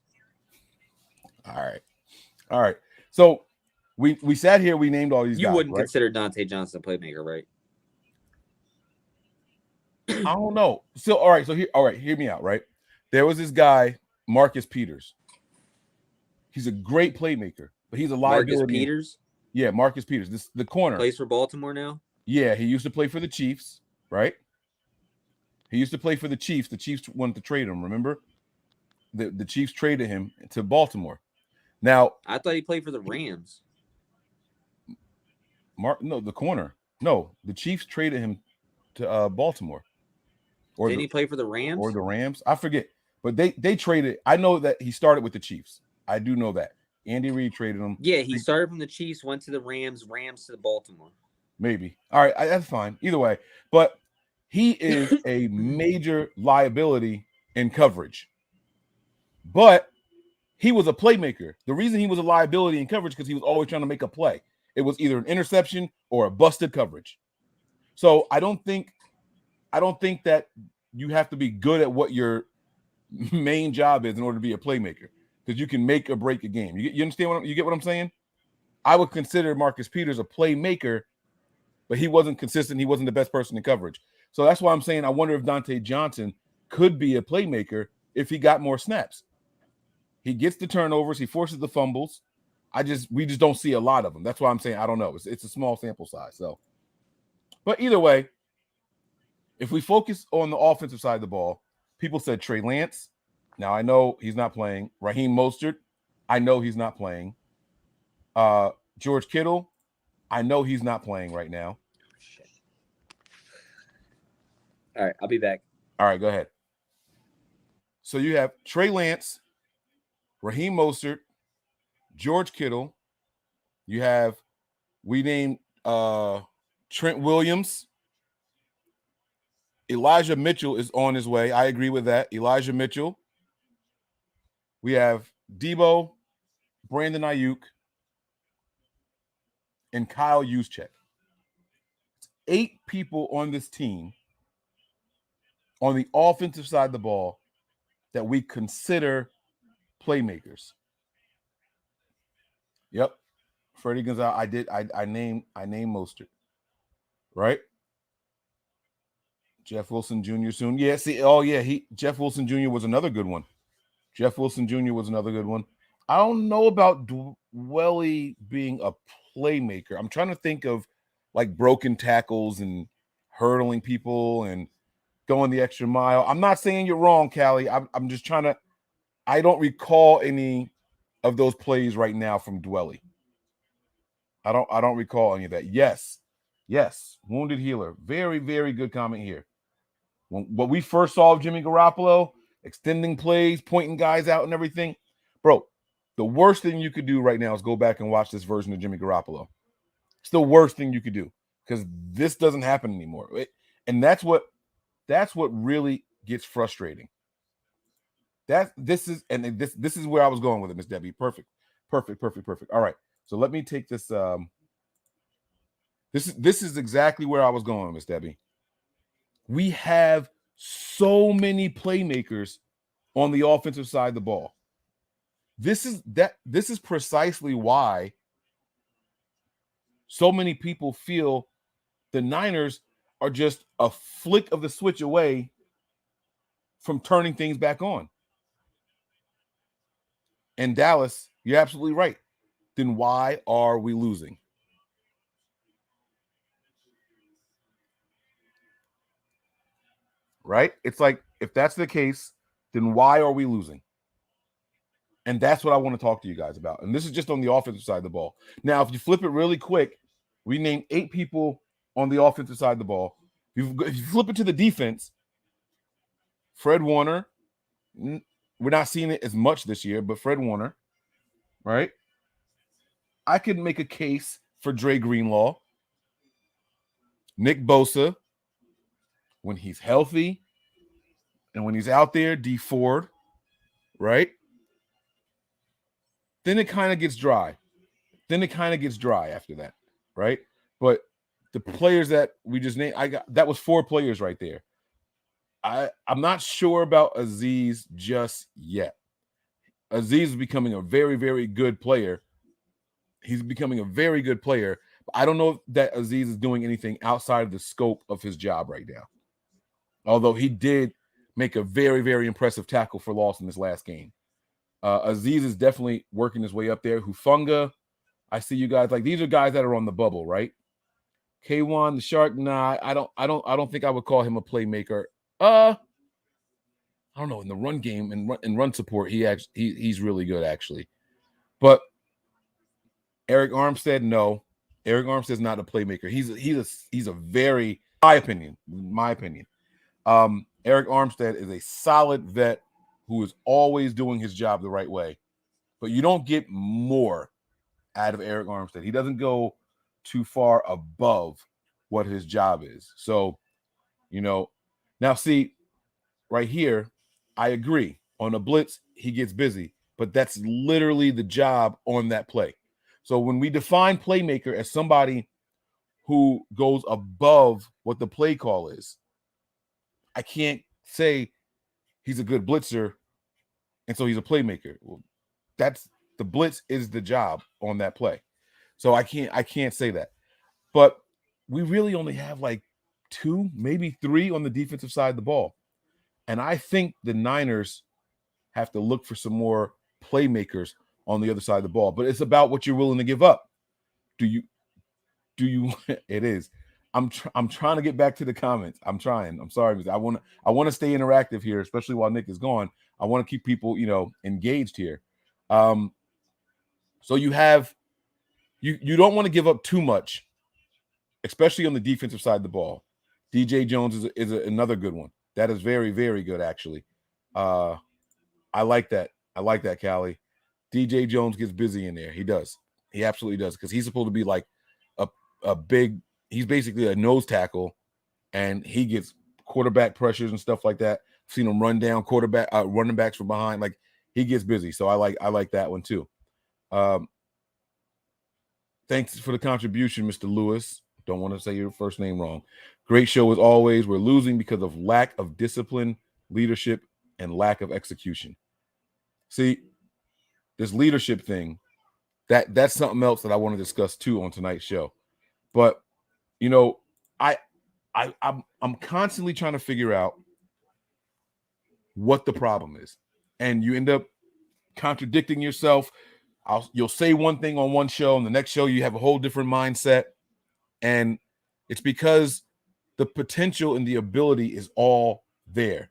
All right. So we sat here. We named all these guys. You wouldn't right? consider Dante Johnson a playmaker, right? I don't know. So all right. So hear me out. Right. There was this guy, Marcus Peters. He's a great playmaker, but he's a liability. Marcus Peters? Yeah, Marcus Peters. The corner. Plays for Baltimore now? Yeah, he used to play for the Chiefs, right? He used to play for the Chiefs. The Chiefs wanted to trade him, remember? The Chiefs traded him to Baltimore. Now, I thought he played for the Rams. The corner. No, the Chiefs traded him to Baltimore. Didn't he play for the Rams? Or the Rams? I forget. But they traded. I know that he started with the Chiefs. I do know that. Andy Reid traded him. Yeah, he started from the Chiefs, went to the Rams, Rams to the Baltimore. Maybe. All right, that's fine. Either way. But he is a major liability in coverage. But he was a playmaker. The reason he was a liability in coverage because he was always trying to make a play. It was either an interception or a busted coverage. So I don't think that you have to be good at what your main job is in order to be a playmaker, because you can make or break a game. You understand you get what I'm saying? I would consider Marcus Peters a playmaker, but he wasn't consistent. He wasn't the best person in coverage. So that's why I'm saying I wonder if Dante Johnson could be a playmaker if he got more snaps. He gets the turnovers. He forces the fumbles. We just don't see a lot of them. That's why I'm saying I don't know. It's a small sample size. So, but either way, if we focus on the offensive side of the ball, people said Trey Lance. Now I know he's not playing. Raheem Mostert, I know he's not playing. George Kittle, I know he's not playing right now. All right, I'll be back. All right, go ahead. So you have Trey Lance, Raheem Mostert, George Kittle. You have, we named Trent Williams. Elijah Mitchell is on his way. I agree with that. Elijah Mitchell. We have Debo, Brandon Ayuk, and Kyle Juszczyk. 8 people on this team on the offensive side of the ball that we consider playmakers. Yep. Freddie Gonzalez. I named Mostert. Right? Jeff Wilson Jr. soon. Yeah, Jeff Wilson Jr. was another good one. I don't know about Dwelly being a playmaker. I'm trying to think of like broken tackles and hurdling people and going the extra mile. I'm not saying you're wrong, Callie. I'm just trying to. I don't recall any of those plays right now from Dwelly. I don't recall any of that. Yes, wounded healer. Very, very good comment here. When we first saw Jimmy Garoppolo extending plays, pointing guys out and everything, bro, the worst thing you could do right now is go back and watch this version of Jimmy Garoppolo. It's the worst thing you could do because this doesn't happen anymore. And that's what really gets frustrating. This is where I was going with it, Miss Debbie. Perfect. All right. So let me take this. This is exactly where I was going, Miss Debbie. We have so many playmakers on the offensive side of the ball. This is precisely why so many people feel the Niners are just a flick of the switch away from turning things back on. And Dallas, you're absolutely right. Then why are we losing? Right? It's like, if that's the case, then why are we losing? And that's what I want to talk to you guys about. And this is just on the offensive side of the ball. Now, if you flip it really quick, we named 8 people on the offensive side of the ball. If you flip it to the defense, Fred Warner, we're not seeing it as much this year, but Fred Warner, right? I could make a case for Dre Greenlaw, Nick Bosa, when he's healthy, and when he's out there, D Ford, right? Then it kind of gets dry. After that, right? But the players that we just named, that was 4 players right there. I'm not sure about Azeez just yet. Azeez is becoming a very, very good player. He's becoming a very good player. But I don't know that Azeez is doing anything outside of the scope of his job right now. Although he did make a very, very impressive tackle for loss in this last game. Azeez is definitely working his way up there. Hufunga, I see you guys like these are guys that are on the bubble, right? K1, the Shark, nah, I don't think I would call him a playmaker. I don't know, in the run game and run support, he's really good actually. But Eric Armstead, no. Eric Armstead's not a playmaker. He's a very, my opinion. Eric Armstead is a solid vet who is always doing his job the right way. But you don't get more out of Eric Armstead. He doesn't go too far above what his job is. So, now see, right here, I agree. On a blitz, he gets busy, but that's literally the job on that play. So when we define playmaker as somebody who goes above what the play call is, I can't say he's a good blitzer and so he's a playmaker. Well, that's the blitz is the job on that play. So I can't say that. But we really only have like 2, maybe 3 on the defensive side of the ball. And I think the Niners have to look for some more playmakers on the other side of the ball. But it's about what you're willing to give up. Do you it is. I'm trying to get back to the comments. I'm trying. I'm sorry, because I want to stay interactive here, especially while Nick is gone. I want to keep people, engaged here. So you have you don't want to give up too much, especially on the defensive side of the ball. DJ Jones is another good one. That is very, very good, actually. I like that. Callie. DJ Jones gets busy in there. He does. He absolutely does, because he's supposed to be like a big, he's basically a nose tackle, and he gets quarterback pressures and stuff like that. I've seen him run down running backs from behind. Like, he gets busy. So I like that one too. Thanks for the contribution, Mr. Lewis. Don't want to say your first name wrong. Great show as always. We're losing because of lack of discipline, leadership, and lack of execution. See, this leadership thing, that's something else that I want to discuss too on tonight's show. But I'm constantly trying to figure out what the problem is, and you end up contradicting yourself. You'll say one thing on one show, and the next show you have a whole different mindset, and it's because the potential and the ability is all there.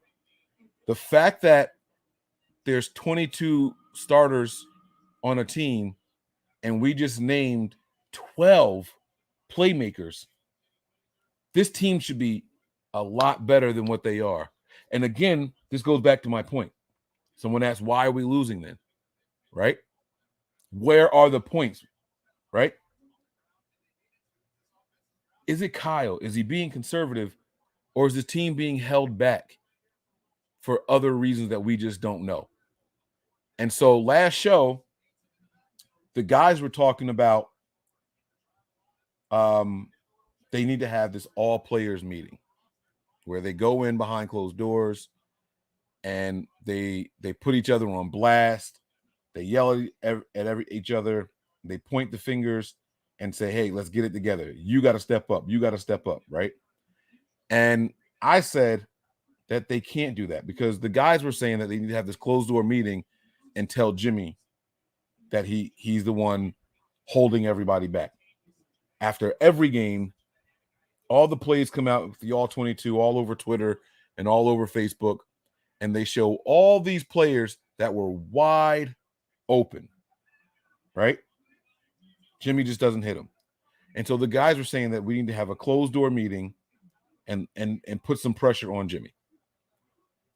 The fact that there's 22 starters on a team and we just named 12 playmakers, this team should be a lot better than what they are. And again, this goes back to my point. Someone asked, why are we losing then? Right? Where are the points? Right? is it Kyle? Is he being conservative, or is his team being held back for other reasons that we just don't know? And so last show, the guys were talking about they need to have this all players meeting where they go in behind closed doors and they put each other on blast. They yell at each other. They point the fingers and say, hey, let's get it together. You got to step up. You got to step up, right? And I said that they can't do that because the guys were saying that they need to have this closed door meeting and tell Jimmy that he's the one holding everybody back. After every game, all the plays come out with the all 22 all over Twitter and all over Facebook, and they show all these players that were wide open, right? Jimmy just doesn't hit them. And so the guys were saying that we need to have a closed door meeting and put some pressure on Jimmy.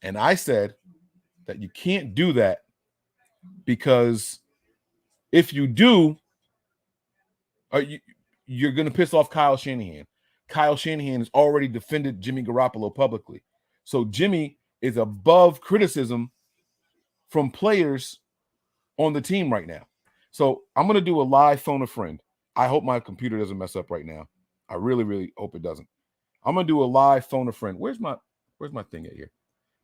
And I said that you can't do that because if you do, you're going to piss off Kyle Shanahan. Kyle Shanahan has already defended Jimmy Garoppolo publicly. So Jimmy is above criticism from players on the team right now. So I'm going to do a live phone a friend. I hope my computer doesn't mess up right now. I really, really hope it doesn't. I'm going to do a live phone a friend. Where's my thing at here?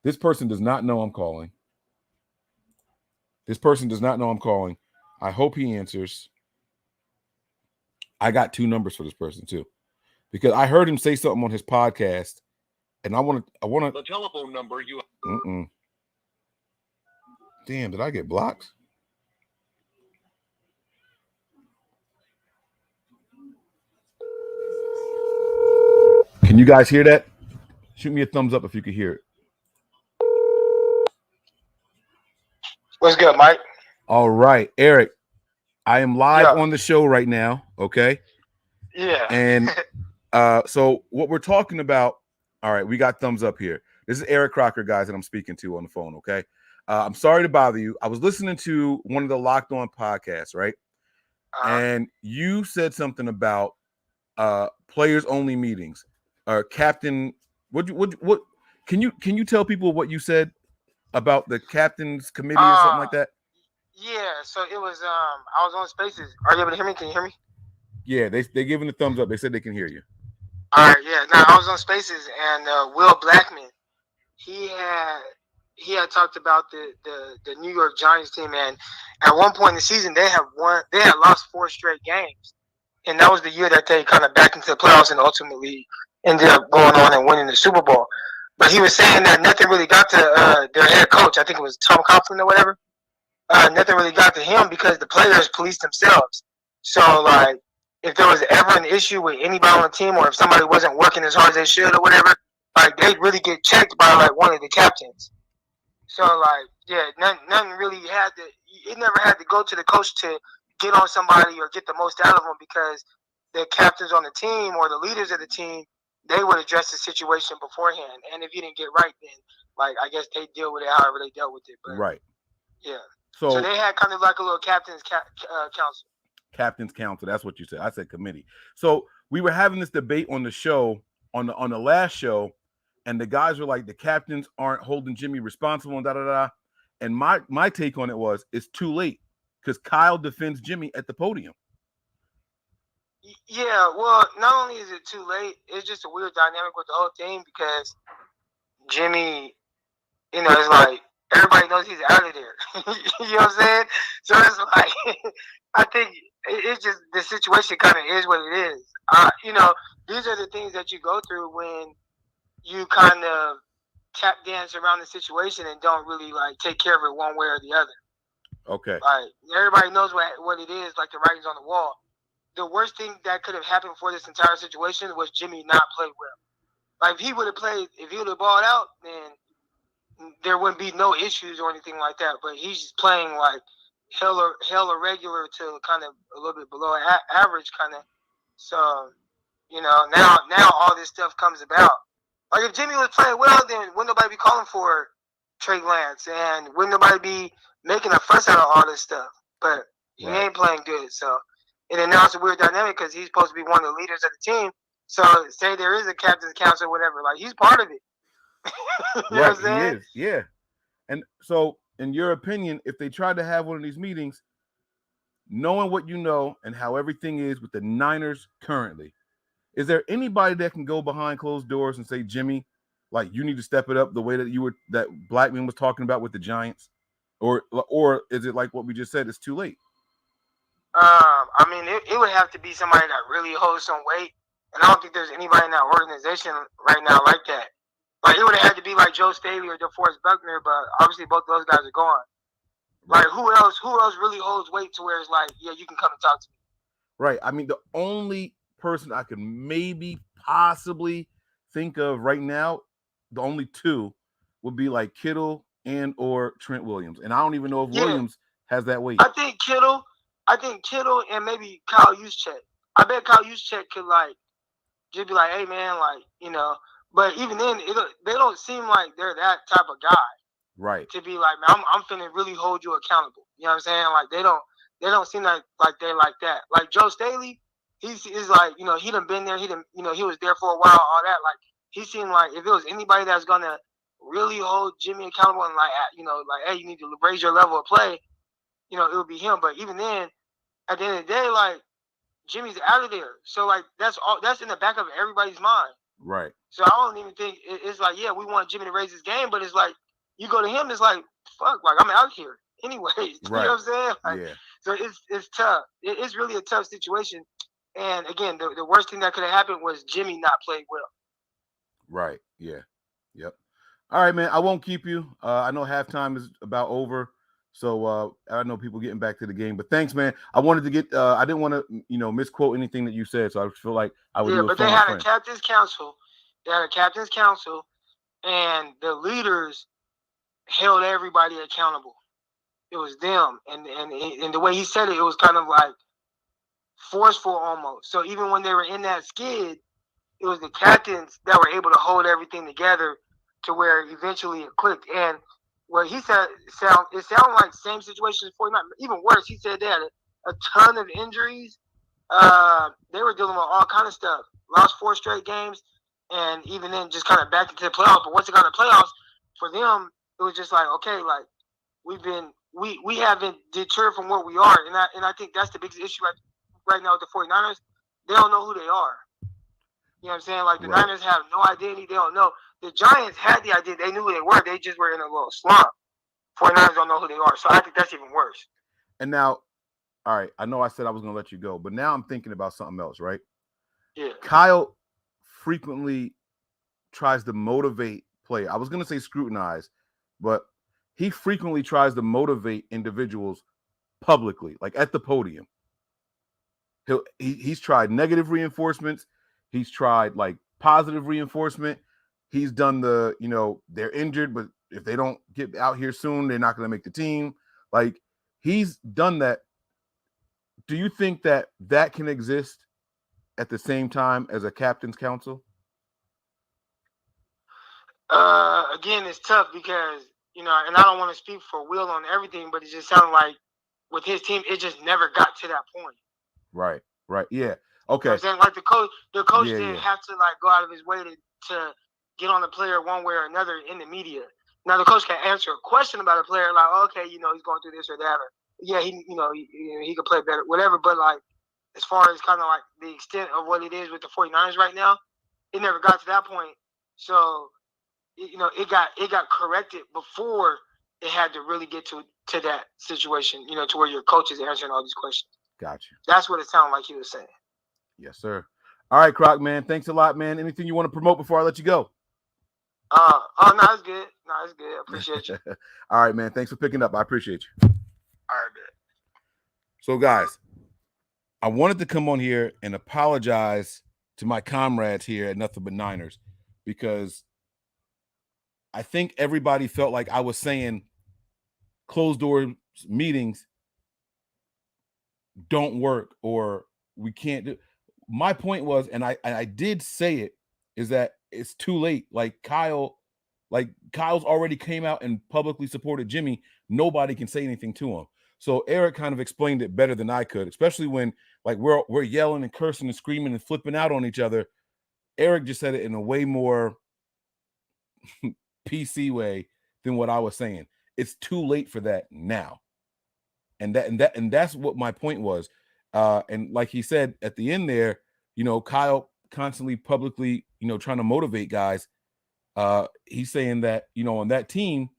This person does not know I'm calling. This person does not know I'm calling. I hope he answers. I got 2 numbers for this person too, because I heard him say something on his podcast, and I want to. The telephone number you. Damn, did I get blocked? Can you guys hear that? Shoot me a thumbs up if you can hear it. What's good, Mike? All right, Eric. I am live on the show right now. Okay. Yeah. And so what we're talking about. All right, we got thumbs up here. This is Eric Crocker, guys, that I'm speaking to on the phone. Okay. I'm sorry to bother you. I was listening to one of the Locked On podcasts, right? And you said something about players only meetings. Captain, what can you tell people what you said about the captain's committee or something like that? Yeah, so it was I was on Spaces. Are you able to hear me? Can you hear me? Yeah, they giving the thumbs up. They said they can hear you. All right, yeah. Now I was on Spaces and Will Blackman, he had talked about the New York Giants team, and at one point in the season they had lost 4 straight games. And that was the year that they kind of backed into the playoffs and ultimately ended up going on and winning the Super Bowl. But he was saying that nothing really got to their head coach. I think it was Tom Coughlin or whatever. Nothing really got to him because the players policed themselves. So, like, if there was ever an issue with anybody on the team or if somebody wasn't working as hard as they should or whatever, like, they'd really get checked by, like, one of the captains. So, like, yeah, nothing really had to – it never had to go to the coach to get on somebody or get the most out of them because the captains on the team or the leaders of the team, they would address the situation beforehand. And if you didn't get right, then, like, I guess they deal with it however they dealt with it. But, right. Yeah. So they had kind of like a little captain's council. Captain's council. That's what you said. I said committee. So we were having this debate on the show, on the last show, and the guys were like, the captains aren't holding Jimmy responsible and da-da-da. And my take on it was, it's too late because Kyle defends Jimmy at the podium. Yeah, well, not only is it too late, it's just a weird dynamic with the whole thing because Jimmy, it's like everybody knows he's out of there. You know what I'm saying? So it's like, I think it's just the situation kind of is what it is. These are the things that you go through when you kind of tap dance around the situation and don't really like take care of it one way or the other. Okay. Like everybody knows what it is, like the writing's on the wall. The worst thing that could have happened for this entire situation was Jimmy not play well. Like if he would have balled out, then there wouldn't be no issues or anything like that. But he's just playing like hella regular to kind of a little bit below average kind of. So, now all this stuff comes about. Like if Jimmy was playing well, then wouldn't nobody be calling for Trey Lance and wouldn't nobody be making a fuss out of all this stuff. But he ain't playing good, so. And then now it's a weird dynamic because he's supposed to be one of the leaders of the team. So say there is a captain's council or whatever, like he's part of it. You know Right, what I'm he saying? is. Yeah. And so, in your opinion, if they tried to have one of these meetings, knowing what you know and how everything is with the Niners currently, is there anybody that can go behind closed doors and say, Jimmy, like you need to step it up the way that Blackman was talking about with the Giants, or is it like what we just said? It's too late. I mean, it would have to be somebody that really holds some weight, and I don't think there's anybody in that organization right now like that. Like it would have had to be like Joe Staley or DeForest Buckner, but obviously both of those guys are gone. Right. Like who else really holds weight to where it's like, yeah, you can come and talk to me. Right. I mean, the only person I could maybe possibly think of right now, the only two would be like Kittle and or Trent Williams. And I don't even know if Yeah. Williams has that weight. I think Kittle and maybe Kyle Juszczyk. I bet Kyle Juszczyk could like just be like, hey man, like, you know, but even then they don't seem like they're that type of guy. Right. To be like, man, I'm finna really hold you accountable. You know what I'm saying? Like they don't seem like they're like that. Like Joe Staley, he's like, you know, he done been there, he was there for a while, all that. Like he seemed like if it was anybody that's gonna really hold Jimmy accountable and like, you know, like, hey, you need to raise your level of play, you know, it would be him. But even then, at the end of the day, like Jimmy's out of there. So like that's in the back of everybody's mind. Right. So I don't even think it's like, yeah, we want Jimmy to raise his game, but it's like you go to him, it's like, fuck, like I'm out here anyways. Right. You know what I'm saying? Like, yeah. So it's tough. It's really a tough situation. And again, the worst thing that could have happened was Jimmy not playing well. Right. Yeah. Yep. All right, man. I won't keep you. I know halftime is about over. So I know people getting back to the game, but thanks, man. I wanted to get. I didn't want to, misquote anything that you said, so I feel like I would. Yeah, do but they had a captain's council. They had a captain's council, and the leaders held everybody accountable. It was them, and the way he said it, it was kind of like forceful almost. So even when they were in that skid, it was the captains that were able to hold everything together to where eventually it clicked. And what he said it sounded like same situation as 49. Even worse, he said they had a ton of injuries. They were dealing with all kind of stuff. Lost 4 straight games, and even then just kind of back into the playoffs. But once it got to the playoffs, for them, it was just like, okay, like we haven't deterred from what we are. And I think that's the biggest issue right now with the 49ers. They don't know who they are. You know what I'm saying? Like the Niners have no identity. They don't know. The Giants had the identity. They knew who they were. They just were in a little slump. 49ers don't know who they are. So I think that's even worse. And now, all right, I know I said I was going to let you go, but now I'm thinking about something else, right? Yeah. Kyle frequently tries to motivate players. I was going to say scrutinize, but he frequently tries to motivate individuals publicly, like at the podium. He's tried negative reinforcements. He's tried like positive reinforcement. He's done they're injured, but if they don't get out here soon, they're not going to make the team. Like he's done that. Do you think that can exist at the same time as a captain's council? Again, it's tough because, and I don't want to speak for Will on everything, but it just sounded like with his team, it just never got to that point. Right. Yeah. Okay. You know what I'm saying? Like the coach didn't have to like go out of his way to get on the player one way or another in the media. Now the coach can answer a question about a player like, okay, he's going through this or that, or yeah, he could play better, whatever. But like, as far as kind of like the extent of what it is with the 49ers right now, it never got to that point. So, it got corrected before it had to really get to that situation, to where your coach is answering all these questions. Gotcha. That's what it sounded like he was saying. Yes, sir. All right, Croc, man. Thanks a lot, man. Anything you want to promote before I let you go? No, it's good. No, it's good. I appreciate you. All right, man. Thanks for picking up. I appreciate you. All right, man. So, guys, I wanted to come on here and apologize to my comrades here at Nothing But Niners because I think everybody felt like I was saying closed door meetings don't work or we can't do. My point was, and I did say it, is that it's too late. Like Kyle's already came out and publicly supported Jimmy. Nobody can say anything to him. So Eric kind of explained it better than I could, especially when like we're yelling and cursing and screaming and flipping out on each other. Eric just said it in a way more PC way than what I was saying. It's too late for that now. And that's what my point was. And like he said at the end there, Kyle constantly publicly, trying to motivate guys. He's saying that, on that team,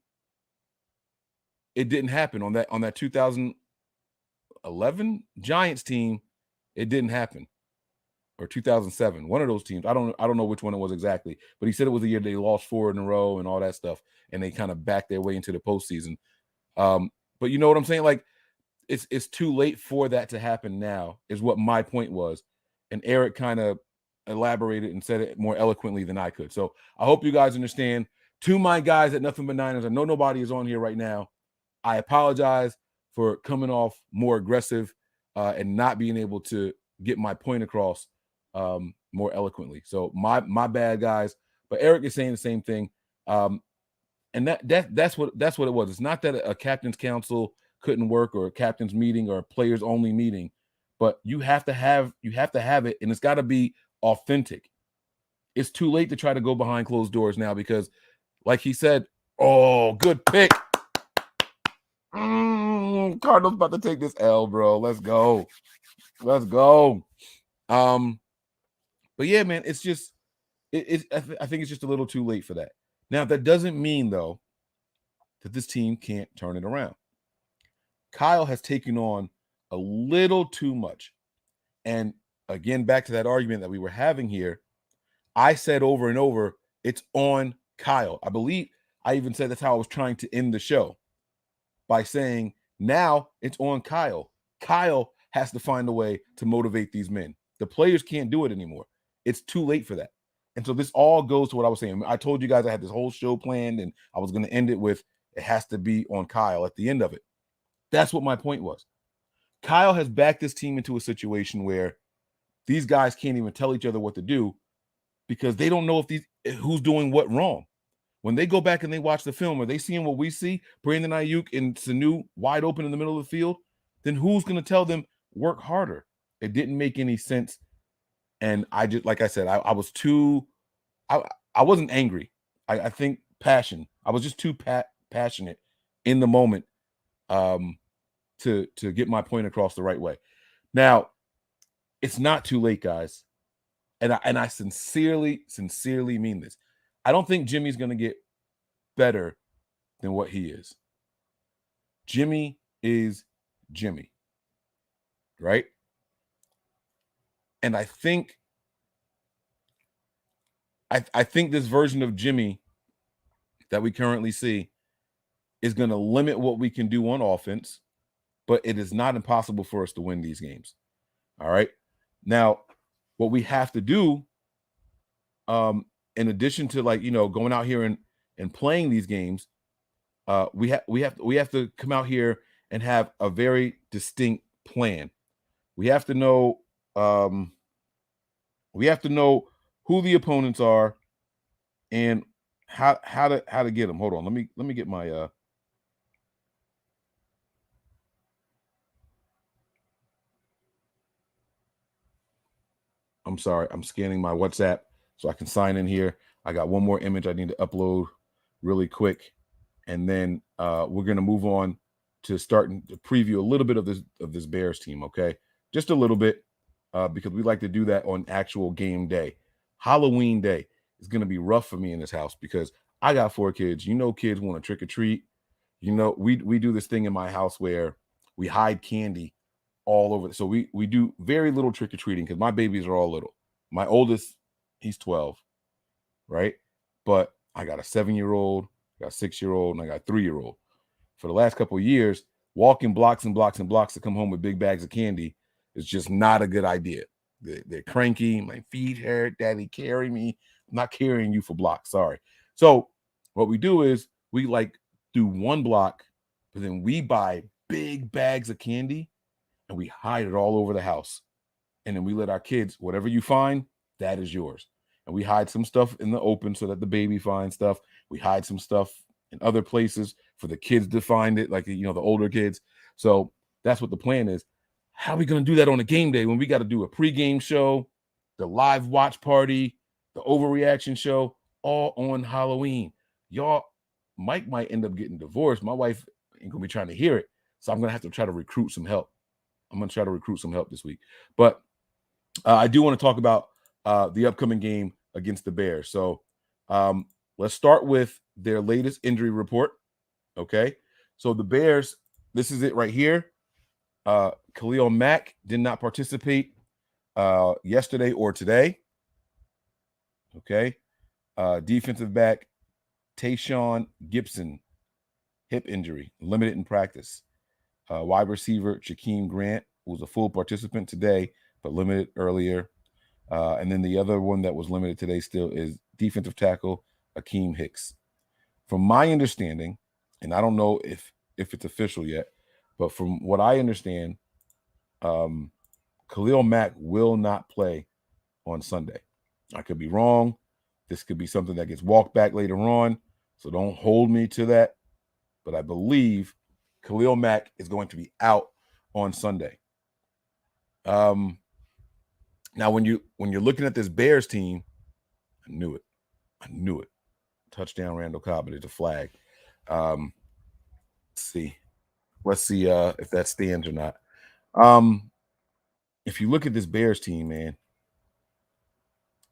it didn't happen. On that 2011 Giants team, it didn't happen. Or 2007, one of those teams. I don't know which one it was exactly, but he said it was the year they lost 4 in a row and all that stuff, and they kind of backed their way into the postseason. But you know what I'm saying? Like, it's too late for that to happen now, is what my point was. And Eric kind of elaborated and said it more eloquently than I could. So I hope you guys understand. To my guys at Nothing But Niners, I know nobody is on here right now. I apologize for coming off more aggressive and not being able to get my point across more eloquently. So my bad, guys. But Eric is saying the same thing. And that's what it was. It's not that a captain's council couldn't work, or a captain's meeting, or a players only meeting, but you have to have it, and it's got to be authentic. It's too late to try to go behind closed doors now, because like he said, oh, good pick. Cardinals about to take this L, bro. Let's go. But yeah, man, it's just I think it's just a little too late for that. Now, that doesn't mean, though, that this team can't turn it around. Kyle has taken on a little too much. And again, back to that argument that we were having here, I said over and over, it's on Kyle. I believe I even said that's how I was trying to end the show, by saying now it's on Kyle. Kyle has to find a way to motivate these men. The players can't do it anymore. It's too late for that. And so this all goes to what I was saying. I told you guys I had this whole show planned, and I was going to end it with, it has to be on Kyle at the end of it. That's what my point was. Kyle has backed this team into a situation where these guys can't even tell each other what to do, because they don't know who's doing what wrong. When they go back and they watch the film, are they seeing what we see? Brandon Ayuk and Sanu wide open in the middle of the field? Then who's going to tell them work harder? It didn't make any sense. And I just, like I said, I was too, I wasn't angry. I think passion. I was just too passionate in the moment to get my point across the right way. Now, it's not too late, guys. And I sincerely mean this. I don't think Jimmy's going to get better than what he is. Jimmy is Jimmy, right? And I think this version of Jimmy that we currently see is going to limit what we can do on offense, but it is not impossible for us to win these games. All right. Now, what we have to do, in addition to, like, going out here and playing these games, we have to come out here and have a very distinct plan. We have to know who the opponents are and how to get them. Hold on, let me get my I'm sorry, I'm scanning my WhatsApp so I can sign in here. I got one more image I need to upload really quick, and then we're gonna move on to starting to preview a little bit of this Bears team. Okay, just a little bit, because we like to do that on actual game day. Halloween day is gonna be rough for me in this house because I got 4 kids. Kids want to trick or treat. We do this thing in my house where we hide candy all over. So we do very little trick or treating because my babies are all little. My oldest, he's 12, right? But I got a 7-year-old, I got a 6-year-old, and I got a 3-year-old. For the last couple of years, walking blocks and blocks and blocks to come home with big bags of candy is just not a good idea. They're cranky. My feet hurt. Daddy, carry me. I'm not carrying you for blocks. Sorry. So what we do is we do one block, but then we buy big bags of candy and we hide it all over the house. And then we let our kids, whatever you find, that is yours. And we hide some stuff in the open so that the baby finds stuff. We hide some stuff in other places for the kids to find it, like, the older kids. So that's what the plan is. How are we going to do that on a game day when we got to do a pregame show, the live watch party, the overreaction show, all on Halloween. Y'all, Mike might end up getting divorced. My wife ain't gonna be trying to hear it, so I'm gonna have to try to recruit some help. I'm gonna try to recruit some help this week. But I do want to talk about the upcoming game against the Bears. So let's start with their latest injury report. Okay, so the Bears, this is it right here. Khalil Mack did not participate yesterday or today. Okay. Defensive back Tayshaun Gibson, hip injury, limited in practice. Wide receiver Jakeem Grant was a full participant today, but limited earlier. And then the other one that was limited today still is defensive tackle Akeem Hicks. From my understanding, and I don't know if it's official yet, but from what I understand, Khalil Mack will not play on Sunday. I could be wrong. This could be something that gets walked back later on, so don't hold me to that. But I believe Khalil Mack is going to be out on Sunday. Now, when you're looking at this Bears team, I knew it. Touchdown, Randall Cobb, but it's a flag. Let's see if that stands or not. If you look at this Bears team, man,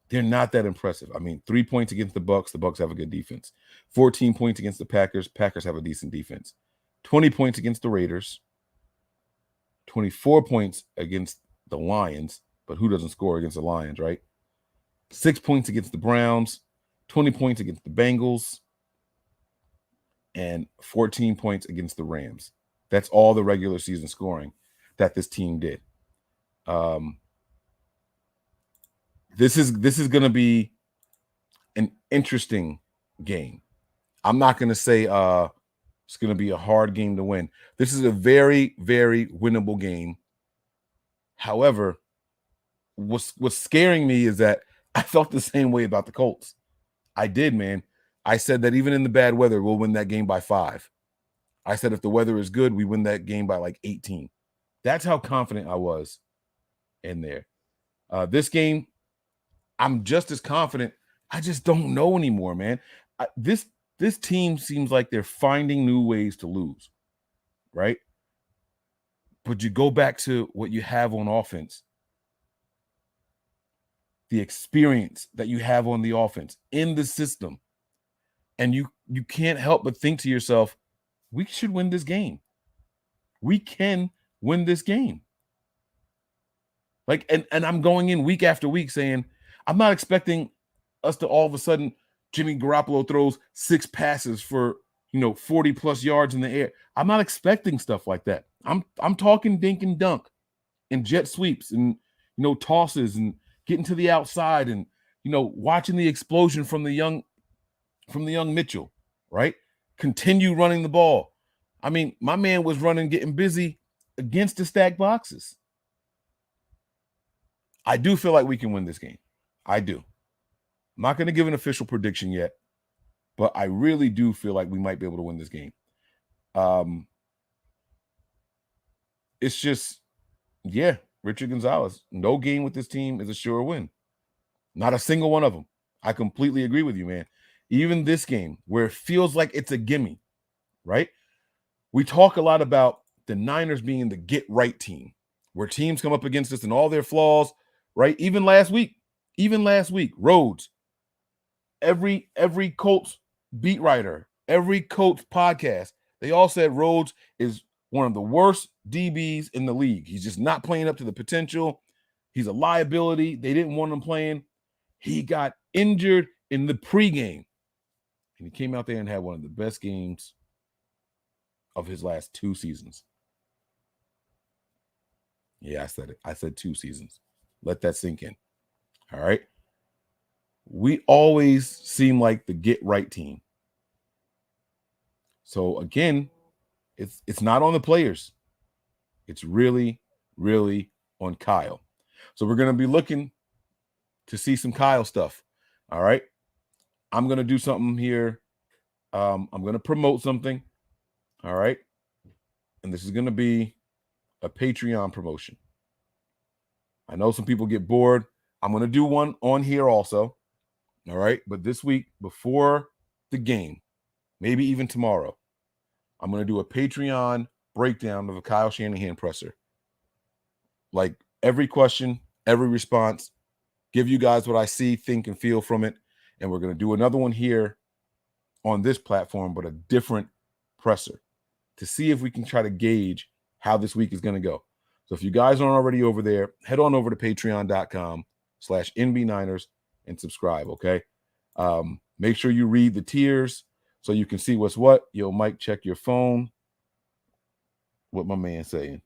they're not that impressive. I mean, 3 points against the Bucks. The Bucks have a good defense. 14 points against the Packers. Packers have a decent defense. 20 points against the Raiders. 24 points against the Lions. But who doesn't score against the Lions, right? 6 points against the Browns. 20 points against the Bengals. And 14 points against the Rams. That's all the regular season scoring that this team did. This is going to be an interesting game. I'm not going to say it's going to be a hard game to win. This is a very, very winnable game. However, what's scaring me is that I felt the same way about the Colts. I did, man. I said that even in the bad weather, we'll win that game by 5. I said if the weather is good, we win that game by like 18. That's how confident I was in there. This game, I'm just as confident. I just don't know anymore, man. This team seems like they're finding new ways to lose, right? But you go back to what you have on offense, the experience that you have on the offense in the system, and you can't help but think to yourself, we should win this game. We can win this game. Like, and I'm going in week after week saying, I'm not expecting us to all of a sudden Jimmy Garoppolo throws 6 passes for, 40 plus yards in the air. I'm not expecting stuff like that. I'm talking dink and dunk and jet sweeps and, tosses and getting to the outside and, watching the explosion from the young Mitchell, right? Continue running the ball. I mean, my man was running, getting busy against the stacked boxes. I do feel like we can win this game. I do. I'm not going to give an official prediction yet, but I really do feel like we might be able to win this game. It's just, Richard Gonzalez, no game with this team is a sure win. Not a single one of them. I completely agree with you, man. Even this game where it feels like it's a gimme, right? We talk a lot about the Niners being the get-right team, where teams come up against us and all their flaws, right? Even last week, Rhodes, every Colts beat writer, every Colts podcast, they all said Rhodes is one of the worst DBs in the league. He's just not playing up to the potential. He's a liability. They didn't want him playing. He got injured in the pregame, and he came out there and had one of the best games of his last 2 seasons. Yeah, I said it. I said 2 seasons. Let that sink in. All right. We always seem like the get right team. So again, it's not on the players. It's really, really on Kyle. So we're going to be looking to see some Kyle stuff. All right. I'm going to do something here. I'm going to promote something. All right. And this is going to be a Patreon promotion. I know some people get bored. I'm going to do one on here also. All right. But this week, before the game, maybe even tomorrow, I'm going to do a Patreon breakdown of a Kyle Shanahan presser. Like every question, every response, give you guys what I see, think, and feel from it. And we're going to do another one here on this platform, but a different presser to see if we can try to gauge how this week is going to go. So if you guys aren't already over there, head on over to patreon.com/NB Niners and subscribe, okay? Make sure you read the tiers so you can see what's what. Yo, Mike, check your phone. What my man saying?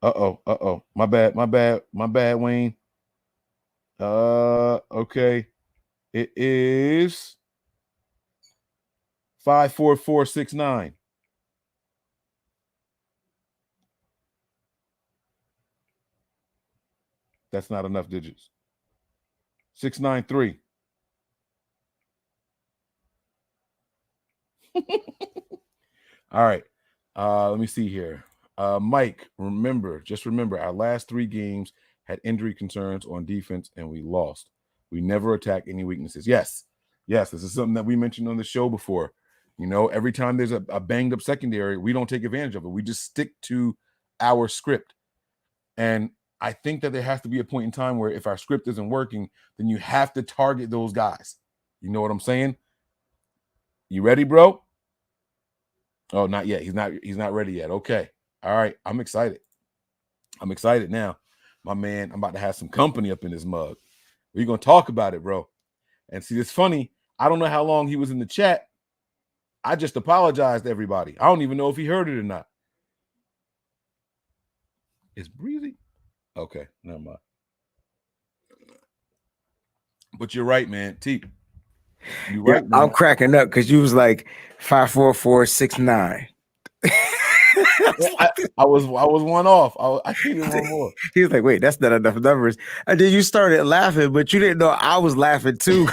Uh-oh. My bad, Wayne. Okay. It is 54469. That's not enough digits. 693. All right. Let me see here. Mike, just remember, our last 3 games had injury concerns on defense and we lost. We never attack any weaknesses. Yes, this is something that we mentioned on the show before. You know, every time there's a banged up secondary, we don't take advantage of it. We just stick to our script. And I think that there has to be a point in time where if our script isn't working, then you have to target those guys. You know what I'm saying? You ready, bro? Oh, not yet. He's not ready yet. Okay. All right. I'm excited now. My man, I'm about to have some company up in this mug. We're going to talk about it, bro. And see, it's funny. I don't know how long he was in the chat. I just apologized to everybody. I don't even know if he heard it or not. It's breezy. Okay. Never mind. But you're right, man. T. You right, man. I'm cracking up because you was like 54469. I was one off. I needed one more. He was like, wait, that's not enough numbers. And then you started laughing, but you didn't know I was laughing too.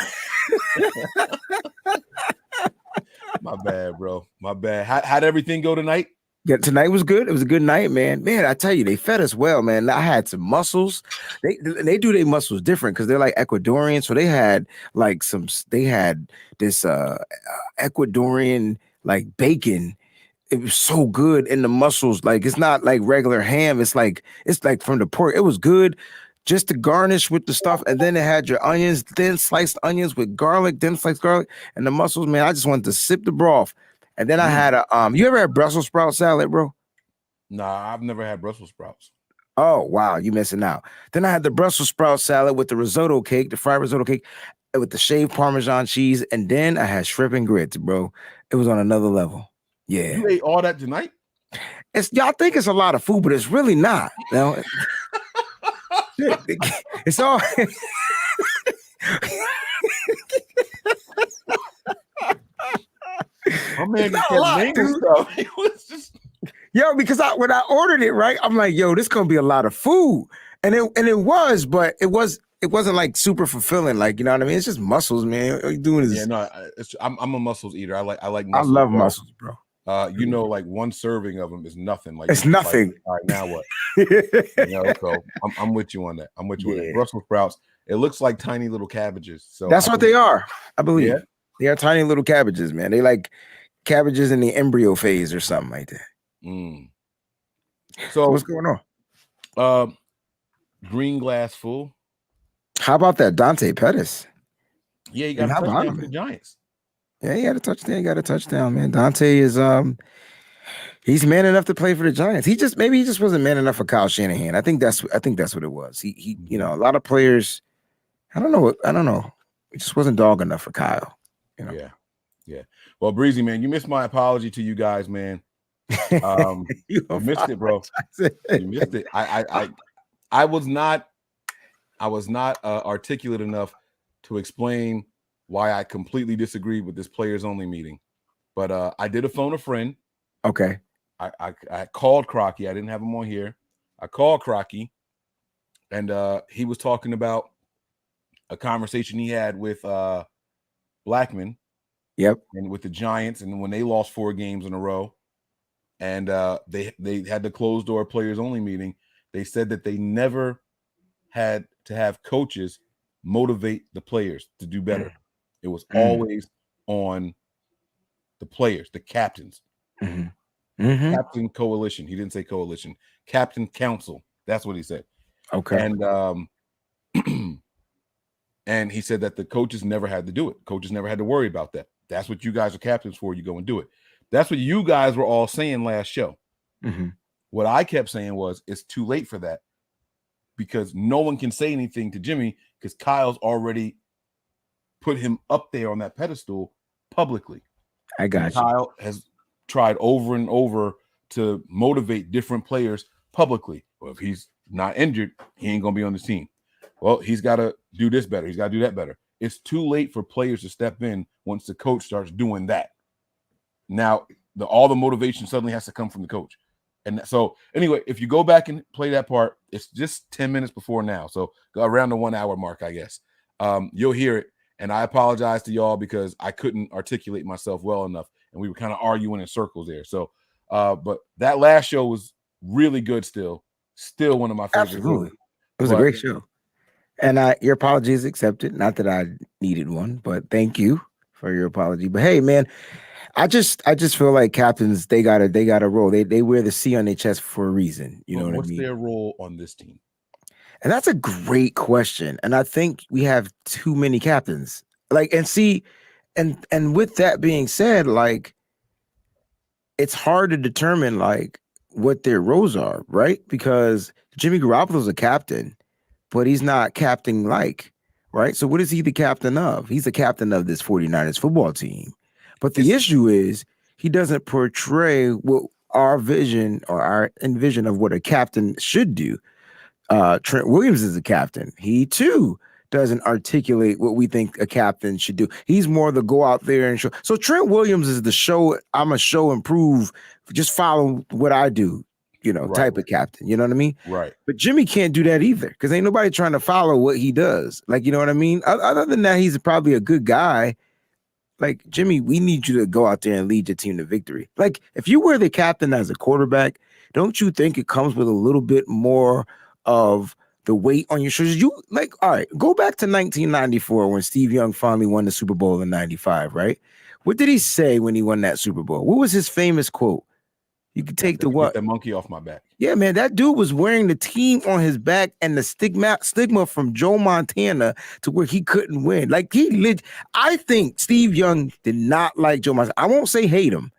My bad, bro. My bad. How'd everything go tonight? Yeah, tonight was good. It was a good night, man. Man, I tell you, they fed us well, man. I had some mussels. They do their mussels different because they're like Ecuadorian. So they had this Ecuadorian like bacon. It was so good in the mussels. Like it's not like regular ham. It's like from the pork. It was good. Just to garnish with the stuff, and then it had your onions, thin sliced onions with garlic, thin sliced garlic, and the mussels. Man, I just wanted to sip the broth. And then I had a you ever had Brussels sprout salad, bro? Nah, I've never had Brussels sprouts. Oh wow, you missing out. Then I had the Brussels sprout salad with the risotto cake, the fried risotto cake, with the shaved Parmesan cheese, and then I had shrimp and grits, bro. It was on another level. Yeah. You ate all that tonight? Y'all think it's a lot of food, but it's really not. You know? It's all My man just kept naming stuff. It was just because when I ordered it, right, I'm like, yo, this gonna be a lot of food, and it was, but it wasn't like super fulfilling, like, you know what I mean? It's just mussels, man. All you doing is I'm a mussels eater. I like mussels. I love mussels, bro. You know, like one serving of them is nothing. Like it's nothing. Like, all right, now what? You know, so I'm with you on that. I'm with you on that. Brussels sprouts. It looks like tiny little cabbages. So that's what they are, I believe. Yeah. They are tiny little cabbages, man. They like cabbages in the embryo phase or something like that. So what's going on? Green glass full. How about that Dante Pettis? Yeah, he got a touchdown for the Giants. Yeah, he had a touchdown. He got a touchdown, man. Dante is he's man enough to play for the Giants. He just wasn't man enough for Kyle Shanahan. I think that's what it was. He you know, a lot of players. I don't know. It just wasn't dog enough for Kyle. You know? Yeah. Well, Breezy, man, you missed my apology to you guys, man. You missed it, bro. You missed it. I was not articulate enough to explain why I completely disagreed with this players only meeting. But I did phone a friend. Okay. I called Crocky. I didn't have him on here. I called Crocky, and he was talking about a conversation he had with Blackman. Yep. And with the Giants, and when they lost 4 games in a row, and they had the closed door players only meeting, they said that they never had to have coaches motivate the players to do better. It was Mm. always on the players, the captains. Captain coalition. He didn't say coalition. Captain council. That's what he said. Okay. And and he said that the coaches never had to do it. Coaches never had to worry about that. That's what you guys are captains for. You go and do it. That's what you guys were all saying last show. What I kept saying was it's too late for that because no one can say anything to Jimmy because Kyle's already put him up there on that pedestal publicly. I got you. Kyle has tried over and over to motivate different players publicly. Well, if he's not injured, he ain't gonna be on the team. Well, he's got to do this better. He's got to do that better. It's too late for players to step in once the coach starts doing that. Now, all the motivation suddenly has to come from the coach. And so, anyway, if you go back and play that part, it's just 10 minutes before now. So, around the 1 hour mark, I guess. You'll hear it. And I apologize to y'all because I couldn't articulate myself well enough. And we were kind of arguing in circles there. So, but that last show was really good still. Still one of my favorites. Absolutely. It was a great show. And your apology is accepted. Not that I needed one, but thank you for your apology. But hey, man, I just feel like captains, they gotta roll. They wear the C on their chest for a reason. You know what I mean? What's their role on this team? And that's a great question. And I think we have too many captains. Like, and see, and with that being said, like, it's hard to determine like what their roles are, right? Because Jimmy Garoppolo's a captain, but he's not captain like, right? So what is he the captain of? He's the captain of this 49ers football team. But the issue is he doesn't portray what our vision or our envision of what a captain should do. Trent Williams is a captain. He too doesn't articulate what we think a captain should do. He's more the go out there and show. So Trent Williams is the show. I'm a show and prove. Just follow what I do, type of captain. You know what I mean? Right. But Jimmy can't do that either because ain't nobody trying to follow what he does. Like, you know what I mean? Other than that, he's probably a good guy. Like, Jimmy, we need you to go out there and lead your team to victory. Like, if you were the captain as a quarterback, don't you think it comes with a little bit more of the weight on your shoulders? You like, all right, go back to 1994 when Steve Young finally won the Super Bowl in 95, right? What did he say when he won that Super Bowl? What was his famous quote? You could take the what? Get that monkey off my back. Yeah, man, that dude was wearing the team on his back and the stigma from Joe Montana to where he couldn't win. Like, I think Steve Young did not like Joe Montana. I won't say hate him,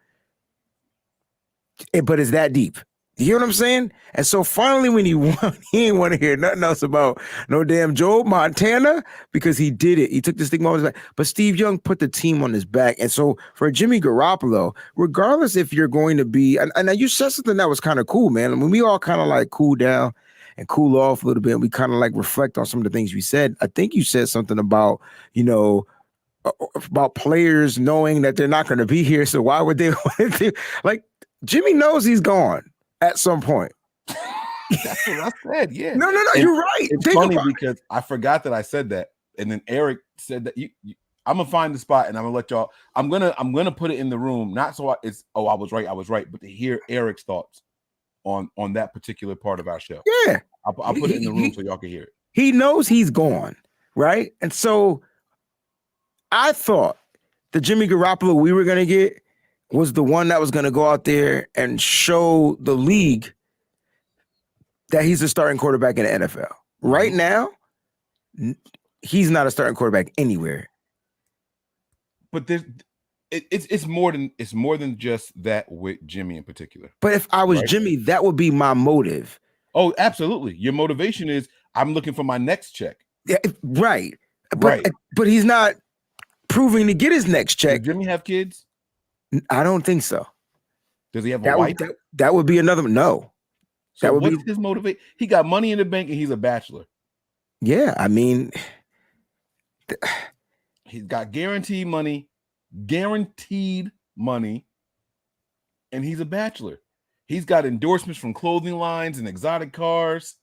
but it's that deep. You hear what I'm saying? And so finally when he won, he didn't want to hear nothing else about no damn Joe Montana because he did it. He took the stigma off his back. But Steve Young put the team on his back. And so for Jimmy Garoppolo, regardless if you're going to be, and you said something that was kind of cool, man. When we all kind of like cool down and cool off a little bit, we kind of like reflect on some of the things we said. I think you said something about, about players knowing that they're not going to be here. So why would they want to? Like, Jimmy knows he's gone at some point. That's what I said. Yeah. No, you're right. It's funny because I forgot that I said that, and then Eric said that. I'm gonna find the spot, and I'm gonna let y'all. I'm gonna put it in the room, not so I was right, but to hear Eric's thoughts on that particular part of our show. Yeah, I'll put it in the room so y'all can hear it. He knows he's gone, right? And so I thought the Jimmy Garoppolo we were gonna get was the one that was going to go out there and show the league that he's a starting quarterback in the NFL. Right now, he's not a starting quarterback anywhere. But it's more than just that with Jimmy in particular. But if I was Jimmy, that would be my motive. Oh, absolutely. Your motivation is I'm looking for my next check. Yeah, right. But he's not proving to get his next check. Does Jimmy have kids? I don't think so. Does he have a wife? That would be another no. So what's his motivation? He got money in the bank and he's a bachelor. Yeah, I mean, he's got guaranteed money, and he's a bachelor. He's got endorsements from clothing lines and exotic cars.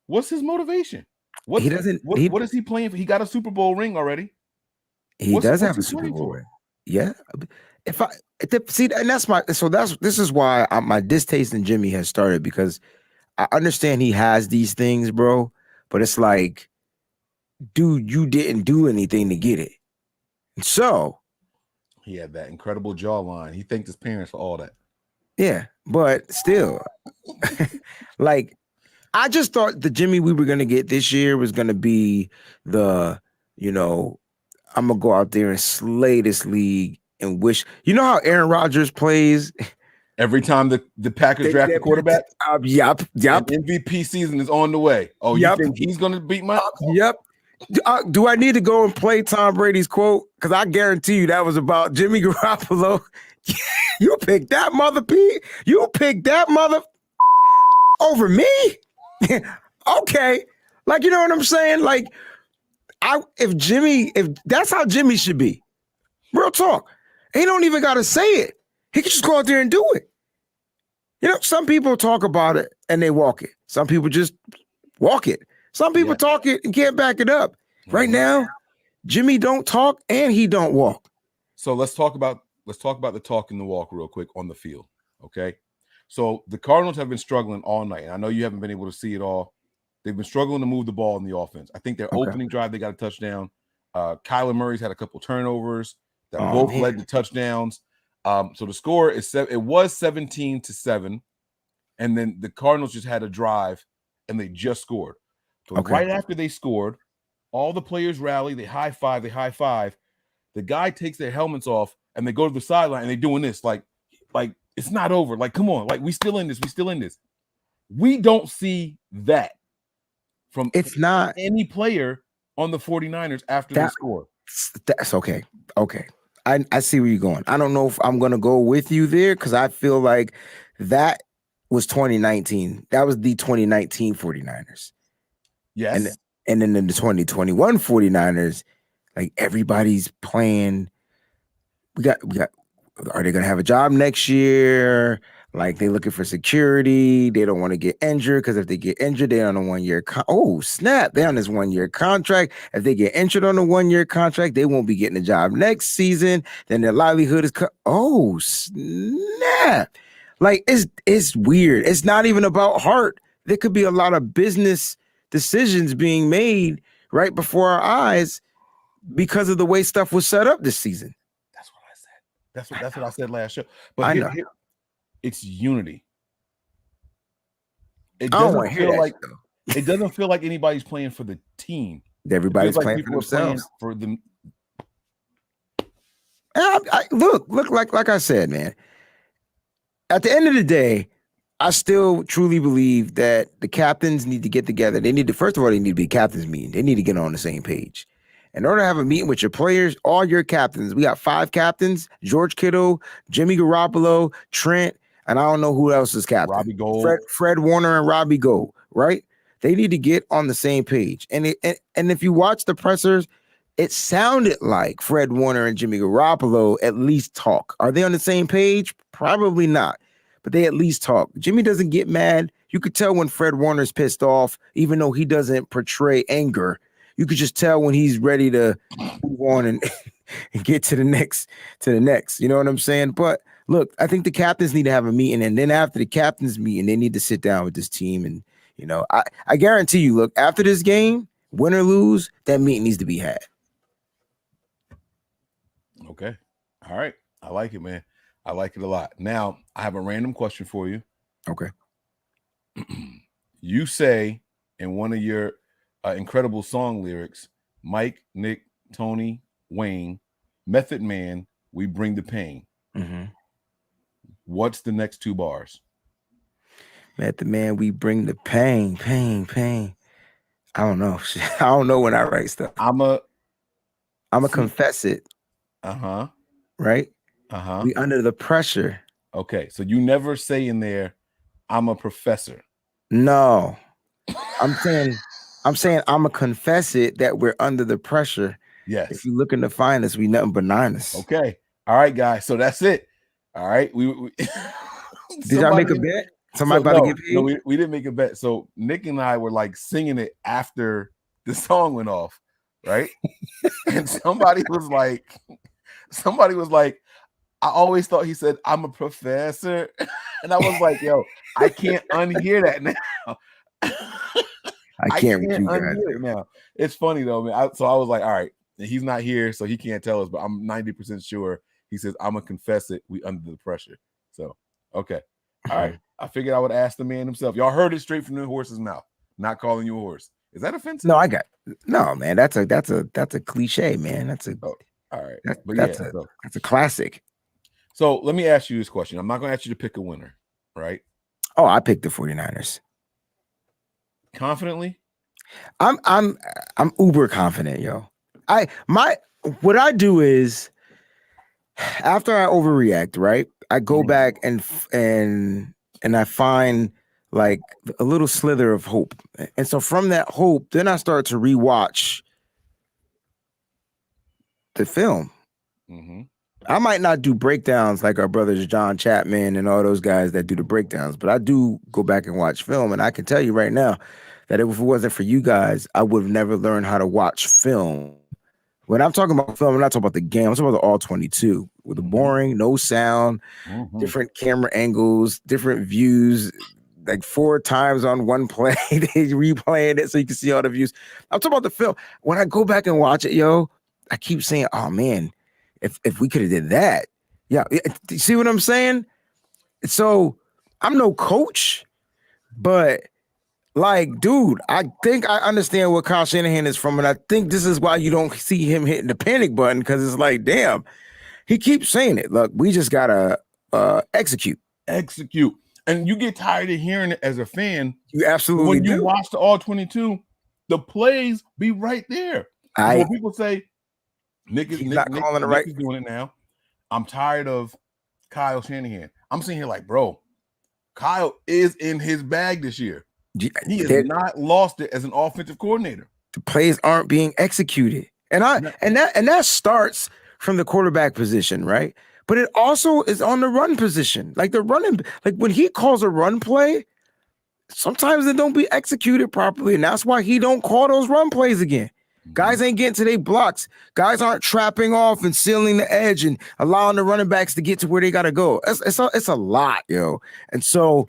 What's his motivation? What is he playing for? He got a Super Bowl ring already. He does have a Super Bowl ring. Yeah. This is why my distaste in Jimmy has started, because I understand he has these things, bro, but it's like dude, you didn't do anything to get it. So He had that incredible jawline. He thanked his parents for all that. yeah, but still, like I just thought the Jimmy we were gonna get this year was gonna be the, I'm gonna go out there and slay this league and wish. You know how Aaron Rodgers plays? Every time the Packers draft a quarterback, Yep. an MVP season is on the way. Oh, Yep. you think he's going to beat my? Yep. Do I need to go and play Tom Brady's quote? Because I guarantee you that was about Jimmy Garoppolo. You picked that mother P. You picked that mother over me. Okay, like you know what I'm saying? Like, if that's how Jimmy should be, real talk. He don't even got to say it. He can just go out there and do it. Some people talk about it and they walk it. Some people just walk it. Some people talk it and can't back it up. Right now, Jimmy don't talk and he don't walk. So let's talk about the talk and the walk real quick on the field. Okay. So the Cardinals have been struggling all night. And I know you haven't been able to see it all. They've been struggling to move the ball in the offense. I think their opening drive, they got a touchdown. Kyler Murray's had a couple turnovers that both led to touchdowns. So the score it was 17-7, and then the Cardinals just had a drive and they just scored. So right after they scored, all the players rally, they high five. The guy takes their helmets off and they go to the sideline and they're doing this like it's not over. Like, come on, like we still in this. We don't see that from not any player on the 49ers after they score. That's okay. Okay. I see where you're going. I don't know if I'm going to go with you there because I feel like that was 2019. That was the 2019 49ers. Yes. And then in the 2021 49ers, like everybody's playing. We got. Are they going to have a job next year? Like they're looking for security. They don't want to get injured because if they get injured, they're on a 1 year. Oh snap! They're on this 1 year contract. If they get injured on a 1 year contract, they won't be getting a job next season. Then their livelihood is cut. Oh snap! Like it's weird. It's not even about heart. There could be a lot of business decisions being made right before our eyes because of the way stuff was set up this season. That's what I said. That's what I said last show. But here, it's unity. It doesn't feel like it doesn't feel like anybody's playing for the team. Everybody's playing for themselves. For them. Look, like I said, man. At the end of the day, I still truly believe that the captains need to get together. They need to, first of all, they need to be captains meeting. They need to get on the same page. In order to have a meeting with your players, all your captains, we got 5 captains: George Kittle, Jimmy Garoppolo, Trent, and I don't know who else is captain. Robbie Gould. Fred Warner and Robbie Gould, right? They need to get on the same page. And if you watch the pressers, it sounded like Fred Warner and Jimmy Garoppolo at least talk. Are they on the same page? Probably not, but they at least talk. Jimmy doesn't get mad. You could tell when Fred Warner's pissed off, even though he doesn't portray anger. You could just tell when he's ready to move on and get to the next. You know what I'm saying? But look, I think the captains need to have a meeting, and then after the captains meeting, they need to sit down with this team. And I guarantee you, look, after this game, win or lose, that meeting needs to be had. Okay. All right. I like it, man. I like it a lot. Now, I have a random question for you. Okay. You say in one of your incredible song lyrics, Mike, Nick, Tony, Wayne, Method Man, we bring the pain. Mm-hmm. What's the next 2 bars? Method Man, we bring the pain. I don't know. I don't know when I write stuff. I'm a confess it. Uh-huh. Right? Uh-huh. We under the pressure. Okay. So you never say in there, I'm a professor. No. I'm saying I'm a confess it that we're under the pressure. Yes. If you're looking to find us, we nothing but niners. Okay. All right, guys. So that's it. All right. We Did y'all make a bet? Somebody about to get paid? No, we didn't make a bet. So Nick and I were like singing it after the song went off, right? And somebody was like, I always thought he said, I'm a professor. And I was like, yo, I can't unhear that now. I can't with you guys. unhear it now. It's funny though, man. So I was like, all right, he's not here, so he can't tell us, but I'm 90% sure he says, I'm gonna confess it. We under the pressure. So okay. All right. I figured I would ask the man himself. Y'all heard it straight from the horse's mouth. Not calling you a horse. Is that offensive? No, man. That's a cliche, man. That's a all right. That's a classic. So let me ask you this question. I'm not gonna ask you to pick a winner, right? Oh, I picked the 49ers. Confidently? I'm uber confident, yo. What I do is after I overreact, right? I go back and I find like a little slither of hope. And so from that hope, then I start to rewatch the film. Mm-hmm. I might not do breakdowns like our brothers John Chapman and all those guys that do the breakdowns, but I do go back and watch film. And I can tell you right now that if it wasn't for you guys, I would have never learned how to watch film. When I'm talking about film, I'm not talking about the game. I'm talking about the all 22 with the boring, no sound, different camera angles, different views, like 4 times on one play. They replaying it so you can see all the views. I'm talking about the film. When I go back and watch it, yo, I keep saying, oh man, if we could have did that. Yeah. You see what I'm saying? So I'm no coach, but like, dude, I think I understand what Kyle Shanahan is from, and I think this is why you don't see him hitting the panic button, because it's like, damn, he keeps saying it. Look, we just gotta execute. And you get tired of hearing it as a fan. You absolutely do. When you watch the all 22, the plays be right there. When people say Nick is doing it now, I'm tired of Kyle Shanahan. I'm sitting here like, bro, Kyle is in his bag this year. He has not lost it as an offensive coordinator. The plays aren't being executed. And that starts from the quarterback position, right? But it also is on the run position. Like when he calls a run play, sometimes it don't be executed properly. And that's why he don't call those run plays again. Guys ain't getting to their blocks. Guys aren't trapping off and sealing the edge and allowing the running backs to get to where they got to go. It's a lot, yo. And so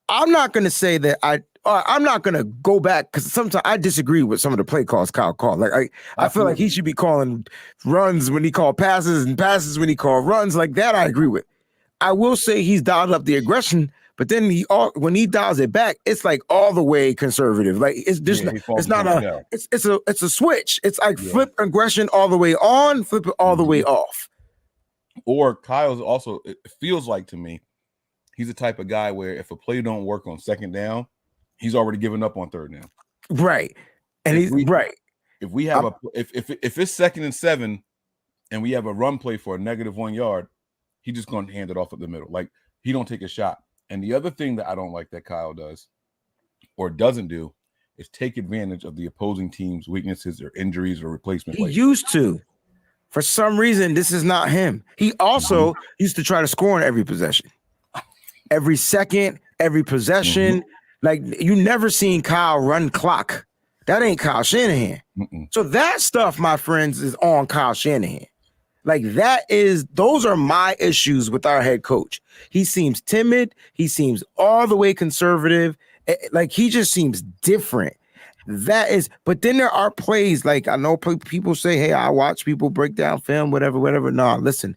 I'm not going to say that I'm not going to go back, because sometimes I disagree with some of the play calls Kyle called. Like I feel like he should be calling runs when he called passes and passes when he called runs. Like that, I agree with. I will say he's dialed up the aggression, but then when he dials it back, it's like all the way conservative. Like it's a switch. It's like flip aggression all the way on, flip it all the way off. Or Kyle's also, it feels like to me, he's the type of guy where if a play don't work on second down, he's already given up on third down. Right. And If we have if it's 2nd and 7 and we have a run play for a -1 yard, he's just going to hand it off at the middle. Like he don't take a shot. And the other thing that I don't like that Kyle does or doesn't do is take advantage of the opposing team's weaknesses or injuries or replacement plays. He used to. For some reason, this is not him. He also used to try to score on every possession. Every second, every possession. Like, you never seen Kyle run clock. That ain't Kyle Shanahan. So that stuff, my friends, is on Kyle Shanahan. Like, those are my issues with our head coach. He seems timid. He seems all the way conservative. Like, he just seems different. But then there are plays, like, I know people say, hey, I watch people break down film, whatever. No, listen,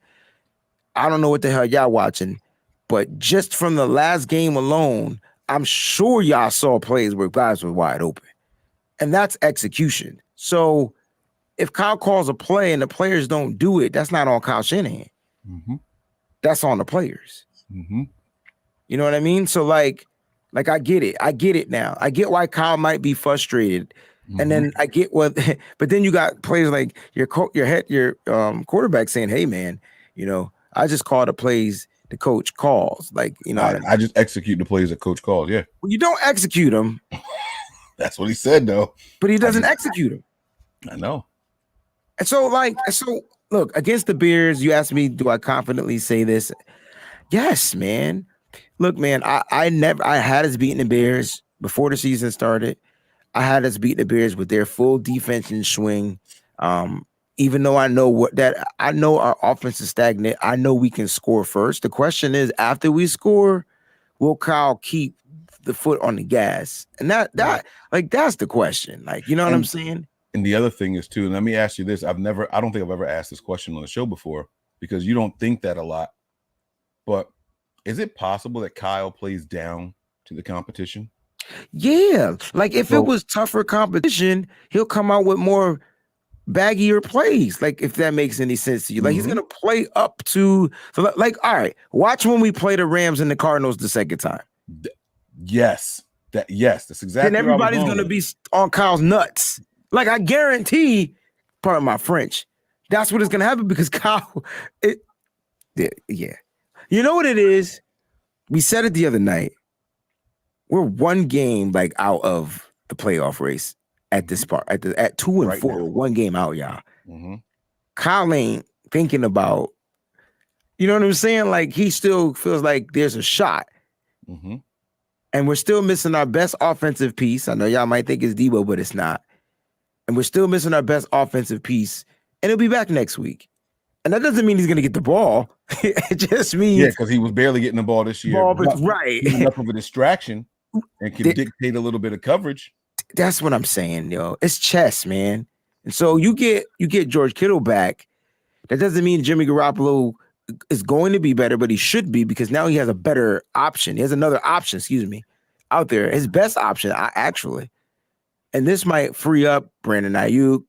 I don't know what the hell y'all watching, but just from the last game alone, I'm sure y'all saw plays where guys were wide open. And that's execution. So if Kyle calls a play and the players don't do it, that's not on Kyle Shanahan. That's on the players. You know what I mean? So like I get it. I get it now. I get why Kyle might be frustrated. And then I get but then you got players like your quarterback saying, hey man, I just call the plays the coach calls. Like, I just execute the plays that coach calls. Yeah. Well, you don't execute them. That's what he said though. But he doesn't execute them. I know. And so look, against the Bears, you asked me, do I confidently say this? Yes, man. Look, man, I had us beating the Bears before the season started. I had us beating the Bears with their full defense in swing. Even though I know our offense is stagnant, I know we can score first. The question is, after we score, will Kyle keep the foot on the gas? And that like that's the question. Like, you know what I'm saying? And the other thing is too, and let me ask you this. I don't think I've ever asked this question on the show before because you don't think that a lot. But is it possible that Kyle plays down to the competition? Yeah. Like if it was tougher competition, he'll come out with more baggier plays. Like if that makes any sense to you. Like he's gonna play up to like, all right, watch when we play the Rams and the Cardinals the second time. Yes. That's exactly. Then everybody's gonna be on Kyle's nuts. Like I guarantee, pardon my French, that's what is gonna happen because Kyle, yeah. You know what it is? We said it the other night. We're one game like out of the playoff race at this part. At 2-4, right, we're one game out, y'all. Kyle ain't thinking about, you know what I'm saying? Like he still feels like there's a shot. And we're still missing our best offensive piece. I know y'all might think it's Debo, but it's not. And we're still missing our best offensive piece. And he'll be back next week. And that doesn't mean he's going to get the ball. It just means because he was barely getting the ball this year. Right. Enough of a distraction and can dictate a little bit of coverage. That's what I'm saying, yo. It's chess, man. And so you get George Kittle back. That doesn't mean Jimmy Garoppolo is going to be better, but he should be because now he has a better option. He has another option, out there. His best option, actually. And this might free up Brandon Ayuk,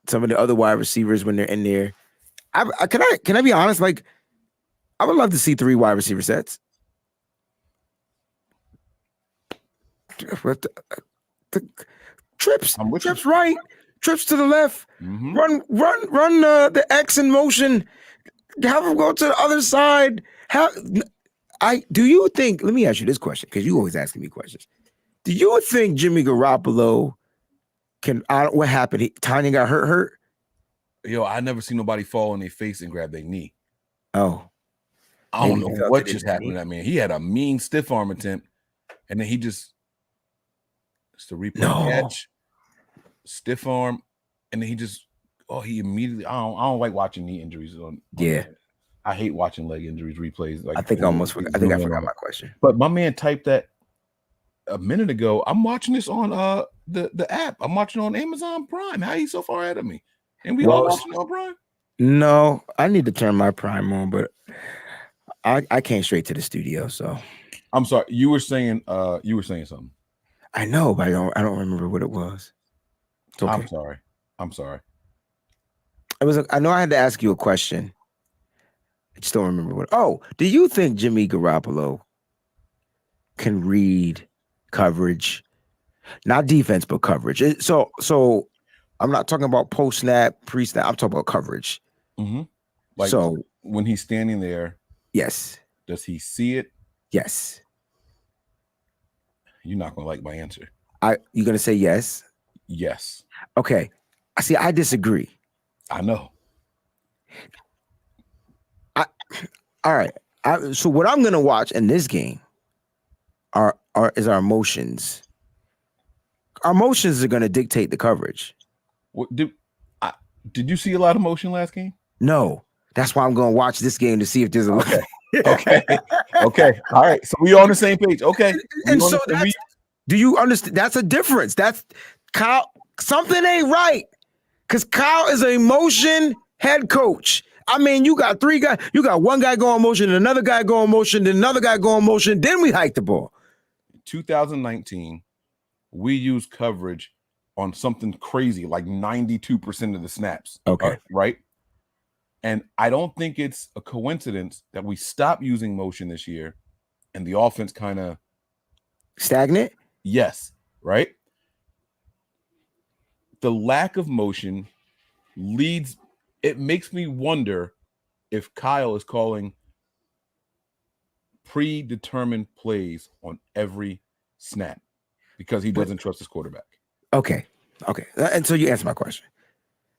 some of the other wide receivers when they're in there. Can I be honest? Like, I would love to see 3 wide receiver sets. Trips right, trips to the left. Run the X in motion. Have him go to the other side. Do you think? Let me ask you this question because you always asking me questions. Do you think Jimmy Garoppolo can? What happened? Tanya got hurt. Yo, I never seen nobody fall on their face and grab their knee. Oh, I don't know what just happened to that man. He had a mean stiff arm attempt, and then it's the replay catch, stiff arm, and then he immediately. I don't like watching knee injuries. I hate watching leg injuries replays. Like I think I forgot my question. But my man typed that a minute ago. I'm watching this on the app. I'm watching on Amazon Prime. How are you so far ahead of me? And we all watching on Prime? No, I need to turn my Prime on, but I came straight to the studio. So I'm sorry. You were saying something. I know, but I don't remember what it was. It's okay. I'm sorry. I know I had to ask you a question. I just don't remember what. Oh, do you think Jimmy Garoppolo can read coverage? Not defense, but coverage. So I'm not talking about post-snap, pre-snap. I'm talking about coverage. Like so when he's standing there, yes. Does he see it? Yes. You're not gonna like my answer. You're gonna say yes? Yes. Okay. I disagree. I know. All right. So what I'm gonna watch in this game is our emotions. Our emotions are gonna dictate the coverage. What did you see a lot of motion last game? No. That's why I'm gonna watch this game to see if there's a Okay. All right. So we on the same page. Okay. And so do you understand? That's a difference. That's Kyle. Something ain't right. Because Kyle is a motion head coach. I mean, you got 3 guys. You got one guy going motion, and another guy going motion, then another guy going motion. Then we hike the ball. 2019, we used coverage on something crazy, like 92% of the snaps. Okay. Right? And I don't think it's a coincidence that we stopped using motion this year and the offense kind of stagnant. Yes. Right. The lack of motion it makes me wonder if Kyle is calling predetermined plays on every snap because he doesn't trust his quarterback. Okay. And so you answer my question.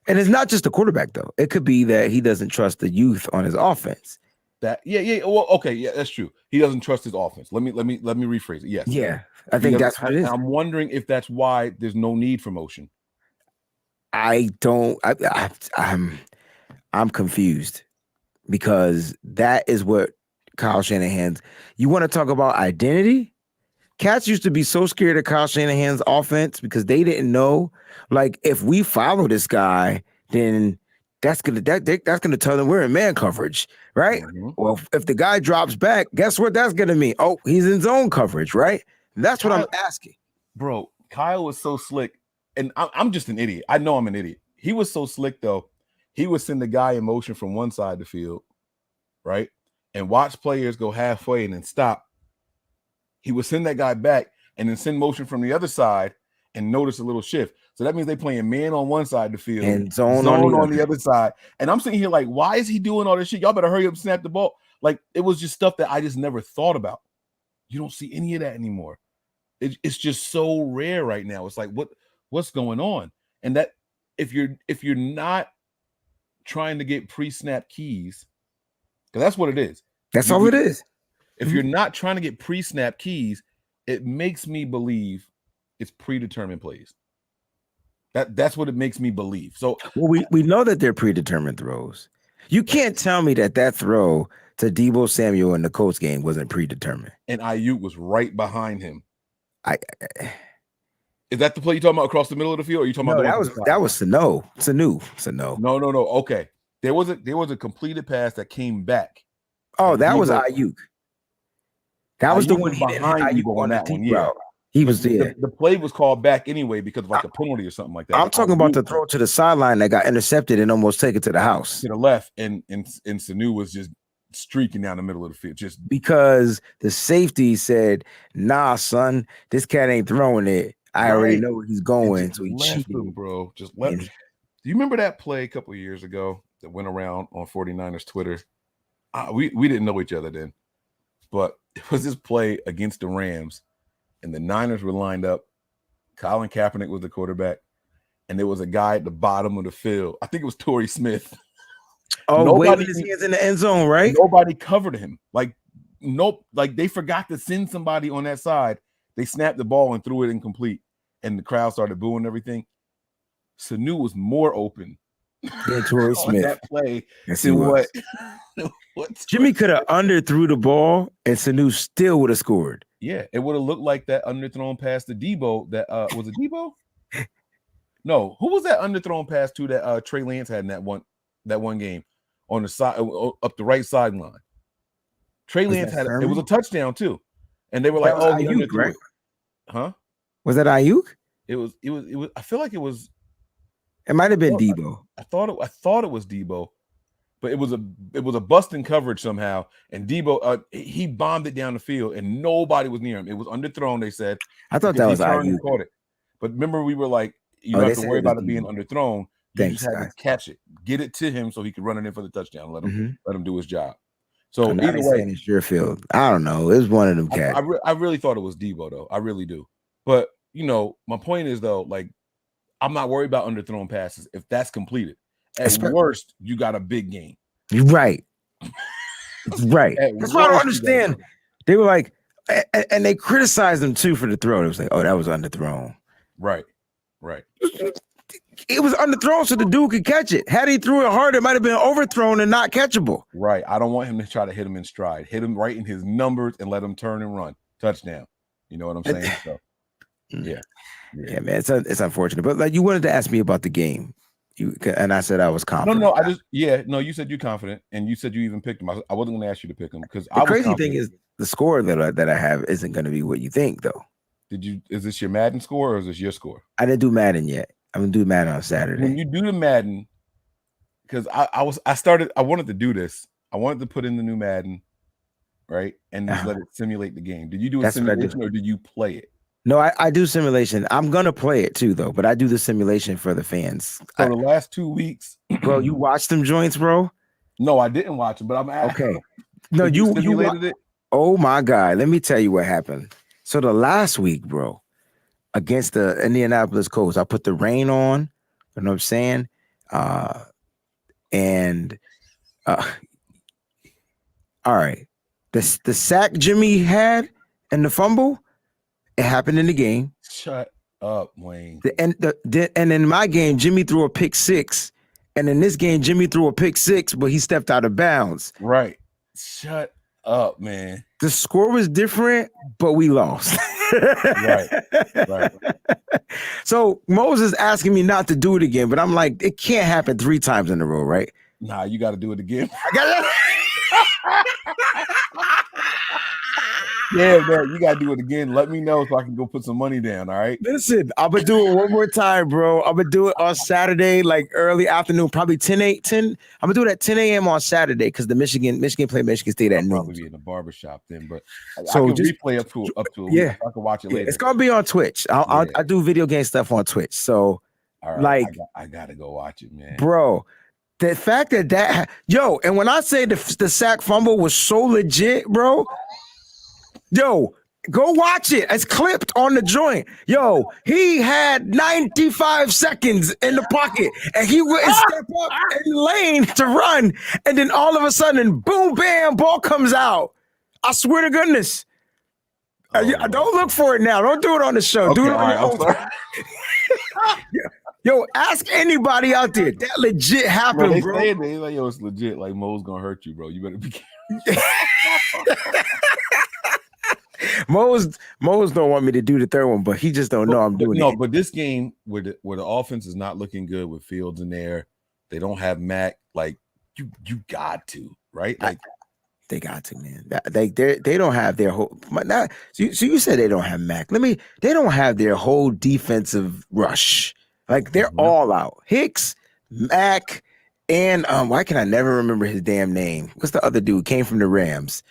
And it's not just the quarterback, though. It could be that he doesn't trust the youth on his offense. Well, okay, yeah, that's true. He doesn't trust his offense. Let me rephrase it. Yes. Yeah, I think that's what it is. I'm wondering if that's why there's no need for motion. I'm confused because that is what Kyle Shanahan's. You want to talk about identity? Cats used to be so scared of Kyle Shanahan's offense because they didn't know. Like, if we follow this guy, then that's gonna tell them we're in man coverage, right? Mhm. Well, if the guy drops back, guess what that's gonna mean? Oh, he's in zone coverage, right? That's what I'm asking. Bro, Kyle was so slick, and I'm just an idiot. I know I'm an idiot. He was so slick though. He would send the guy in motion from one side of the field, right, and watch players go halfway and then stop. He would send that guy back and then send motion from the other side and notice a little shift. So that means they playing man on one side of the field And zone on the other side. And I'm sitting here like, why is he doing all this shit? Y'all better hurry up and snap the ball. Like, it was just stuff that I just never thought about. You don't see any of that anymore. It's just so rare right now. It's like, what's going on? And that if you're not trying to get pre-snap keys, because that's what it is. That's all it is. If you're not trying to get pre-snap keys, it makes me believe it's predetermined plays. That's what it makes me believe. So we know that they're predetermined throws. You can't tell me that throw to Deebo Samuel in the Colts game wasn't predetermined. And Ayuk was right behind him. Is that the play you talking about across the middle of the field? Or are you talking about that was Sanu. No. Okay. There was a completed pass that came back. Oh, that was Ayuk. That was the one behind Ayuk on that one. Yeah. He was there. The play was called back anyway because of like a penalty or something like that. I'm talking about the throw to the sideline that got intercepted and almost taken to the house. To the left, and Sanu was just streaking down the middle of the field. Just because the safety said, "Nah, son, this cat ain't throwing it. I already know where he's going." So he cheated him, bro. Just let him. Do you remember that play a couple of years ago that went around on 49ers Twitter? We didn't know each other then, but it was this play against the Rams. And the Niners were lined up. Colin Kaepernick was the quarterback. And there was a guy at the bottom of the field. I think it was Torrey Smith. Oh, waving his hands in the end zone, right? Nobody covered him. Like they forgot to send somebody on that side. They snapped the ball and threw it incomplete. And the crowd started booing and everything. Sanu was more open. Yeah, Torrey Smith. That play. Yes, he was. Jimmy could have underthrew the ball and Sanu still would have scored. Yeah, it would have looked like that underthrown pass to Debo. That was it Debo? No, who was that underthrown pass to that Trey Lance had in that one game on the side up the right sideline? Trey Lance had it was a touchdown too, and they were like, "Oh, he underthrew it." Huh? Was that Ayuk? It was. I feel like it was. It might have been Debo. I thought it was Debo. But it was a busting coverage somehow, and Debo he bombed it down the field, and nobody was near him. It was underthrown. They said. I thought that was Ayuk. Caught it, but remember we were like, you don't have to worry about it being underthrown. You just had to catch it, get it to him so he could run it in for the touchdown. Let him do his job. So either way, it's your field. I don't know. It was one of them cats. I really thought it was Debo though. I really do. But my point is though, like I'm not worried about underthrown passes if that's completed. At worst, you got a big game. You're right. Right. That's why I don't understand. They were like, and they criticized him too for the throw. It was like, oh, that was underthrown. Right. It was underthrown so the dude could catch it. Had he threw it hard, it might have been overthrown and not catchable. Right. I don't want him to try to hit him in stride. Hit him right in his numbers and let him turn and run. Touchdown. You know what I'm saying? So, yeah, man. It's unfortunate, but like you wanted to ask me about the game. And I said I was confident. You said you're confident, and you said you even picked him. I wasn't going to ask you to pick him because the crazy thing is the score that I have isn't going to be what you think, though. Is this your Madden score or is this your score? I didn't do Madden yet. I'm gonna do Madden on Saturday. When you do the Madden, because I wanted to do this. I wanted to put in the new Madden, right, and just let it simulate the game. Did you do a simulation or did you play it? No, I do simulation. I'm gonna play it too, though. But I do the simulation for the fans. So the last 2 weeks, bro, you watched them joints, bro? No, I didn't watch them, but I'm asking. Okay. No, you simulated it. Oh my God! Let me tell you what happened. So the last week, bro, against the Indianapolis Colts, I put the rain on. You know what I'm saying? All right. The sack Jimmy had and the fumble. It happened in the game. Shut up, Wayne. And in my game, Jimmy threw a pick six. And in this game, Jimmy threw a pick six, but he stepped out of bounds. Right. Shut up, man. The score was different, but we lost. Right. So Moses asking me not to do it again, but I'm like, it can't happen 3 times in a row, right? Nah, you got to do it again. I got it. Yeah, man, you got to do it again. Let me know so I can go put some money down. All right. Listen, I'm gonna do it one more time, bro. I'm gonna do it on Saturday, like early afternoon, probably 10. I'm gonna do it at 10 a.m. on Saturday because the Michigan play Michigan State at I'll noon. probably be in the barbershop then, but So I can just replay up to a yeah. week. I can watch it later. It's gonna be on Twitch. I do video game stuff on Twitch. So all right, like I gotta go watch it, man. Bro, the fact that yo, and when I say the sack fumble was so legit, bro, yo, go watch it. It's clipped on the joint. Yo, he had 95 seconds in the pocket, and he wouldn't step up in the lane to run, and then all of a sudden, boom, bam, ball comes out. I swear to goodness. Don't look for it now. Don't do it on the show. Okay, do it on right, your own. Yo, ask anybody out there. That legit happened, they bro. say it, they like, yo, it's legit. Like Mo's gonna hurt you, bro. You better be Mo's don't want me to do the third one, but he just don't know I'm doing it. No, but this game where the offense is not looking good with Fields in there, they don't have Mac. Like you got to, right? Like they got to, man. They don't have their whole. So you said they don't have Mac. They don't have their whole defensive rush. Like they're all out. Hicks, Mac, and why can I never remember his damn name? What's the other dude? Came from the Rams.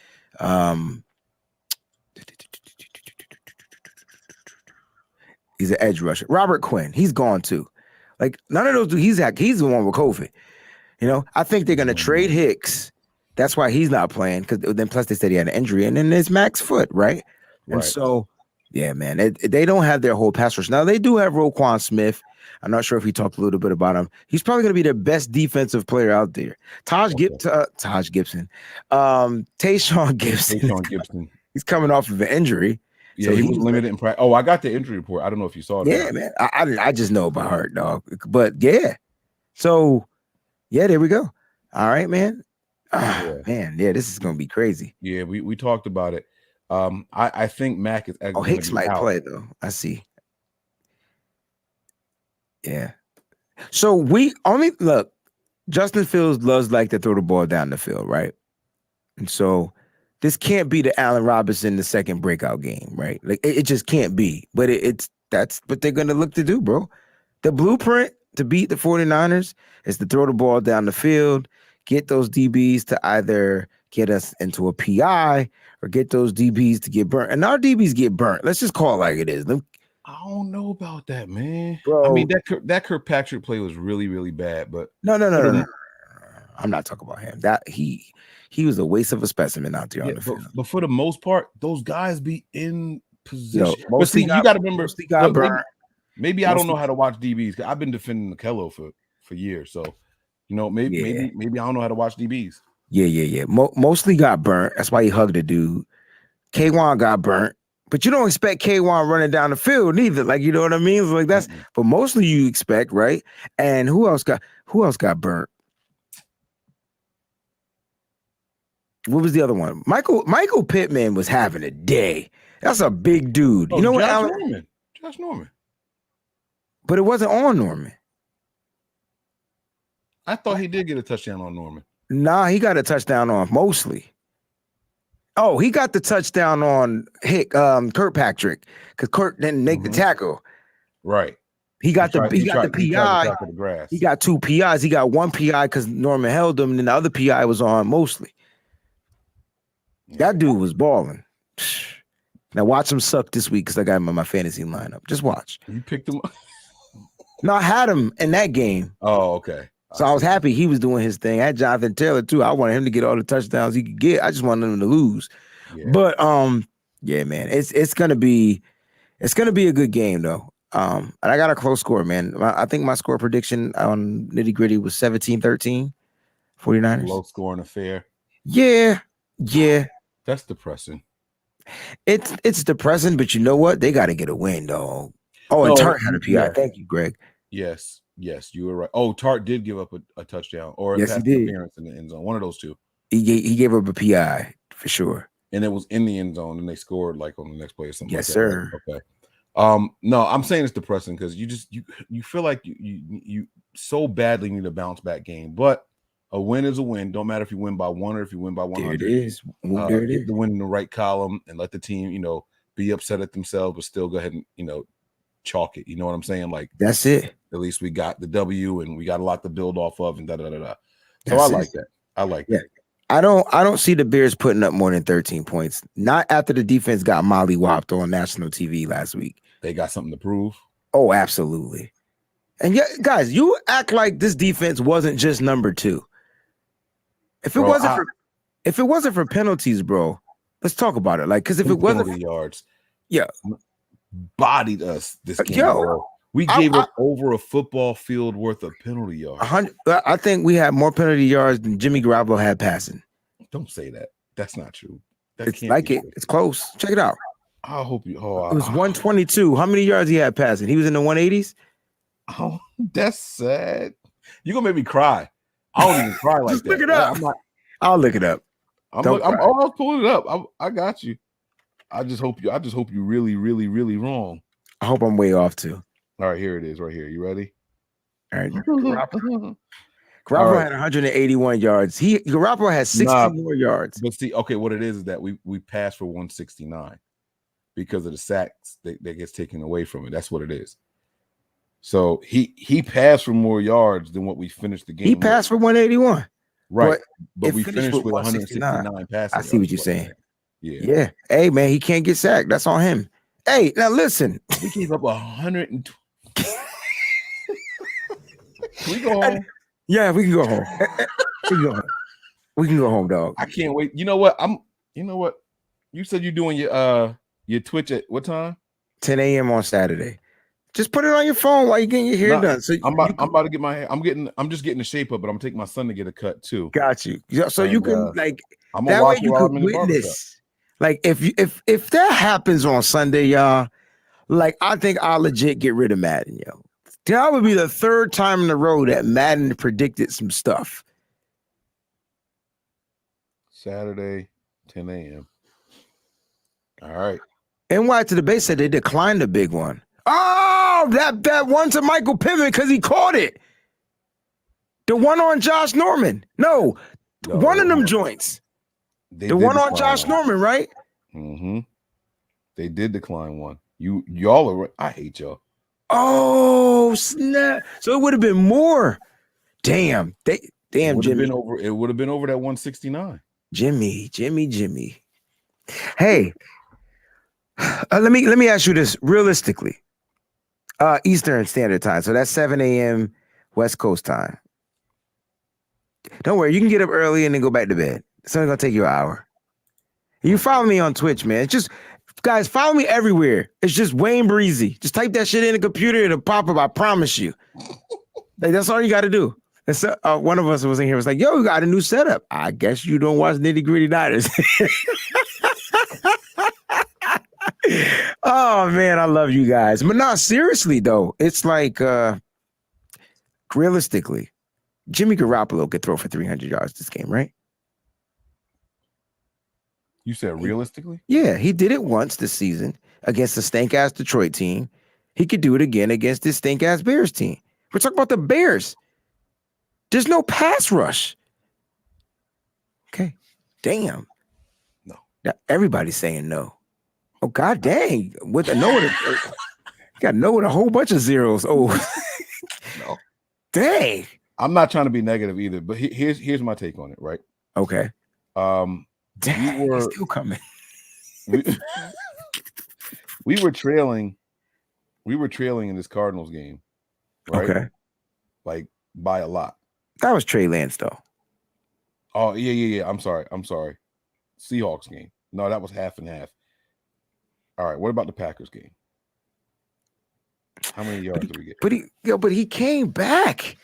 He's an edge rusher. Robert Quinn. He's gone too. Like none of those dudes. He's the one with COVID. You know, I think they're gonna trade Hicks. That's why he's not playing, because then plus they said he had an injury, and then there's Mac's foot, right? And so, yeah, man, they don't have their whole pass rush. Now they do have Roquan Smith. I'm not sure if he talked a little bit about him. He's probably going to be the best defensive player out there. Tayshawn Gibson. He's coming off of an injury. Yeah, so he was limited in practice. Oh, I got the injury report. I don't know if you saw that. Yeah, man. I just know by heart, dog. But yeah. So, yeah, there we go. All right, man. Man, yeah, this is gonna be crazy. Yeah, we talked about it. I think Mac is. Hicks might play though. I see. Yeah. So we only look. Justin Fields loves like to throw the ball down the field, right? And so this can't be the Allen Robinson the second breakout game, right? Like it just can't be. But that's what they're gonna look to do, bro. The blueprint to beat the 49ers is to throw the ball down the field. Get those DBs to either get us into a PI or get those DBs to get burnt. And our DBs get burnt. Let's just call it like it is. I don't know about that, man. Bro. I mean, that Kirkpatrick play was really, really bad. But no. I'm not talking about him. That he was a waste of a specimen out there on the field. But for the most part, those guys be in position. Mostly you got to remember. Maybe I don't know how to watch DBs. I've been defending Kello for years, so. You know, maybe I don't know how to watch DBs. Yeah. Mostly got burnt. That's why he hugged a dude. K1 got burnt, but you don't expect K1 running down the field neither. Like, you know what I mean? It's like that's, but mostly you expect, right? And who else got burnt? What was the other one? Michael Pittman was having a day. That's a big dude. You know what? Josh Norman. But it wasn't on Norman. I thought he did get a touchdown on Norman. Nah, he got a touchdown on Mosley. Oh, he got the touchdown on Kirkpatrick because Kirk didn't make the tackle. Right. He got the PI. He got 2 PIs. He got 1 PI because Norman held him, and then the other PI was on Mosley. Yeah. That dude was balling. Now watch him suck this week because I got him in my fantasy lineup. Just watch. You picked him up? No, I had him in that game. Oh, okay. So I was happy he was doing his thing. I had Jonathan Taylor too. I wanted him to get all the touchdowns he could get. I just wanted him to lose. Yeah. But yeah, man, it's gonna be a good game though. And I got a close score, man. I think my score prediction on Nitty Gritty was 17-13, 49ers. Low scoring affair. Yeah. That's depressing. It's depressing, but you know what? They got to get a win, dog. Oh, and Tart had a PI. Yeah. Thank you, Greg. Yes, you were right. Oh, Tart did give up a touchdown or a pass interference in the end zone. One of those two. He gave up a PI for sure. And it was in the end zone, and they scored like on the next play or something. Yes, like that. sir. Right? Okay. No, I'm saying it's depressing because you feel like you so badly need a bounce back game, but a win is a win. Don't matter if you win by 1 or if you win by 100. There it is. There it get is. the win in the right column and let the team, be upset at themselves, but still go ahead and chalk it. You know what I'm saying? Like that's it. At least we got the W and we got a lot to build off of and da da da da. So That's I it. like that. I like that. I don't see the Bears putting up more than 13 points. Not after the defense got mollywopped on national TV last week. They got something to prove. Oh, absolutely. And yeah, guys, you act like this defense wasn't just number 2. If it wasn't for penalties, bro, let's talk about it. Like, because if it wasn't for yards, yeah, bodied us this game. Bro. We gave up over a football field worth of penalty yards. 100. I think we had more penalty yards than Jimmy Garoppolo had passing. Don't say that. That's not true. It's like it. It's close. Check it out. I hope you. It was 122. How many yards he had passing? He was in the 180s. Oh, that's sad. You're gonna make me cry. I don't even cry like that. Look it up. I'll look it up. I'll pull it up. I got you. I just hope you really, really, really wrong. I hope I'm way off too. All right, here it is, right here. You ready? All right. Garoppolo had 181 yards. Garoppolo has 60 more yards. But see, okay, what it is that we passed for 169 because of the sacks that gets taken away from it. That's what it is. So he passed for more yards than what we finished the game. He passed for 181. Right. But we finished with 169 passing. I see what you're saying. Yeah. Hey, man, he can't get sacked. That's on him. Hey, now listen. We gave up 120. Can we go home? Yeah, we can go home. We can go home, dog. I can't wait. You know what? You said you're doing your Twitch at what time? 10 a.m. on Saturday. Just put it on your phone while you're getting your hair done. So I'm about to get my hair. I'm just getting the shape up, but I'm taking my son to get a cut too. Got you. So you can I'm that way you can witness. Like if that happens on Sunday, y'all, like I think I'll legit get rid of Madden, yo. That would be the 3rd time in a row that Madden predicted some stuff. Saturday, 10 a.m. All right. NY to the base said they declined the big one. Oh, that one to Michael Pittman because he caught it. The one on Josh Norman. No, one of them joints. The one on Josh Norman, right? Mm-hmm. They did decline one. Y'all are. I hate y'all. Oh snap! So it would have been more. Damn, Jimmy. It would have been over that 169. Jimmy. Hey, let me ask you this realistically. Eastern Standard Time, so that's 7 a.m. West Coast time. Don't worry, you can get up early and then go back to bed. It's only gonna take you an hour. You follow me on Twitch, man. It's just, guys, follow me everywhere. It's just Wayne Breezy. Just type that shit in the computer, it'll pop up. I promise you. Like, that's all you got to do. And so one of us was in here was like, "Yo, we got a new setup." I guess you don't watch Nitty Gritty Niners. Oh man, I love you guys. But no, seriously though, it's like realistically, Jimmy Garoppolo could throw for 300 yards this game, right? You said realistically? Yeah, he did it once this season against the stank-ass Detroit team. He could do it again against this stink-ass Bears team. We're talking about the Bears. There's no pass rush. Okay, damn. No. Now, everybody's saying no. Oh, god dang. With a no, you got no with a whole bunch of zeros. Oh, no. Dang. I'm not trying to be negative either, but here's my take on it, right? Okay. Dang, we were still coming. we were trailing in this Cardinals game, right? Okay. Like by a lot. That was Trey Lance, though. Oh, yeah. I'm sorry. Seahawks game. No, that was half and half. All right, what about the Packers game? How many yards did we get? But he came back.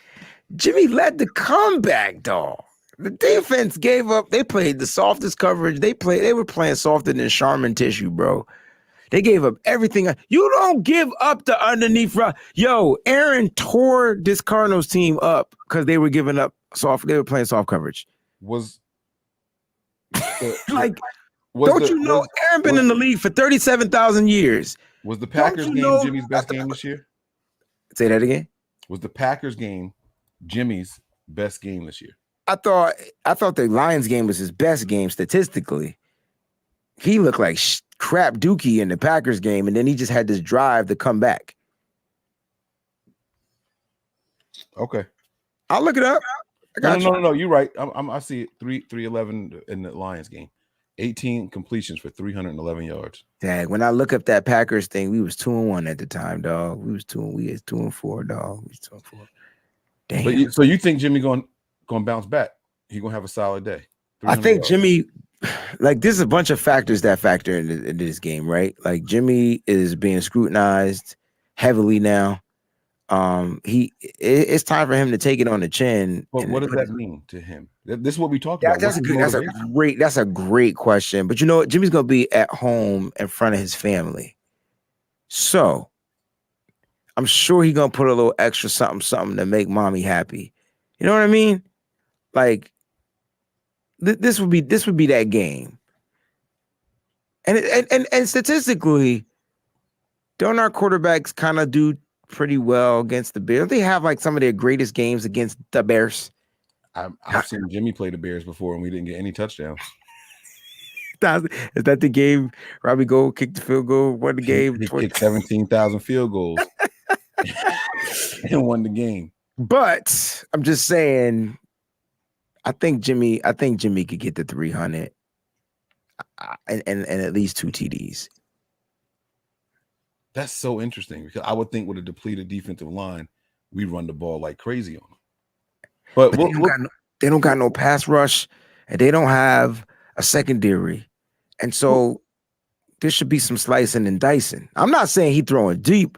Jimmy led the comeback, dog. The defense gave up. They played the softest coverage. They were playing softer than Charmin tissue, bro. They gave up everything. You don't give up the underneath. Yo, Aaron tore this Cardinals team up because they were giving up soft. They were playing soft coverage. Like, Was don't the you know was, Aaron been was, in the league for 37,000 years? was the Packers you game know- Jimmy's best game this year? Say that again. Was the Packers game Jimmy's best game this year? I thought the Lions game was his best game statistically. He looked like crap dookie in the Packers game, and then he just had this drive to come back. Okay, I'll look it up. No. You're right. I see it. 311 in the Lions game. 18 completions for 311 yards. Dang, when I look up that Packers thing, we was 2-1 at the time, dog. We was 2-4, dog. We was 2-4. Damn. So you think Jimmy going bounce back? He gonna have a solid day? I think Jimmy, like, there's a bunch of factors that factor into this game, right? Like, Jimmy is being scrutinized heavily now. It's time for him to take it on the chin. But what does that mean to him? This is what we talked about. That's a great question. But you know what? Jimmy's gonna be at home in front of his family, so I'm sure he's gonna put a little extra something to make mommy happy. You know what I mean? Like, this would be that game. And statistically, don't our quarterbacks kind of do pretty well against the Bears? They have like some of their greatest games against the Bears. I've seen Jimmy play the Bears before, and we didn't get any touchdowns. Is that the game Robbie Gould kicked the field goal, won the game? He kicked 17,000 field goals and won the game. But I'm just saying, I think Jimmy could get the 300 and at least 2 TDs. That's so interesting, because I would think with a depleted defensive line, we run the ball like crazy on them. But they don't got no pass rush, and they don't have a secondary, and so there should be some slicing and dicing. I'm not saying he throwing deep.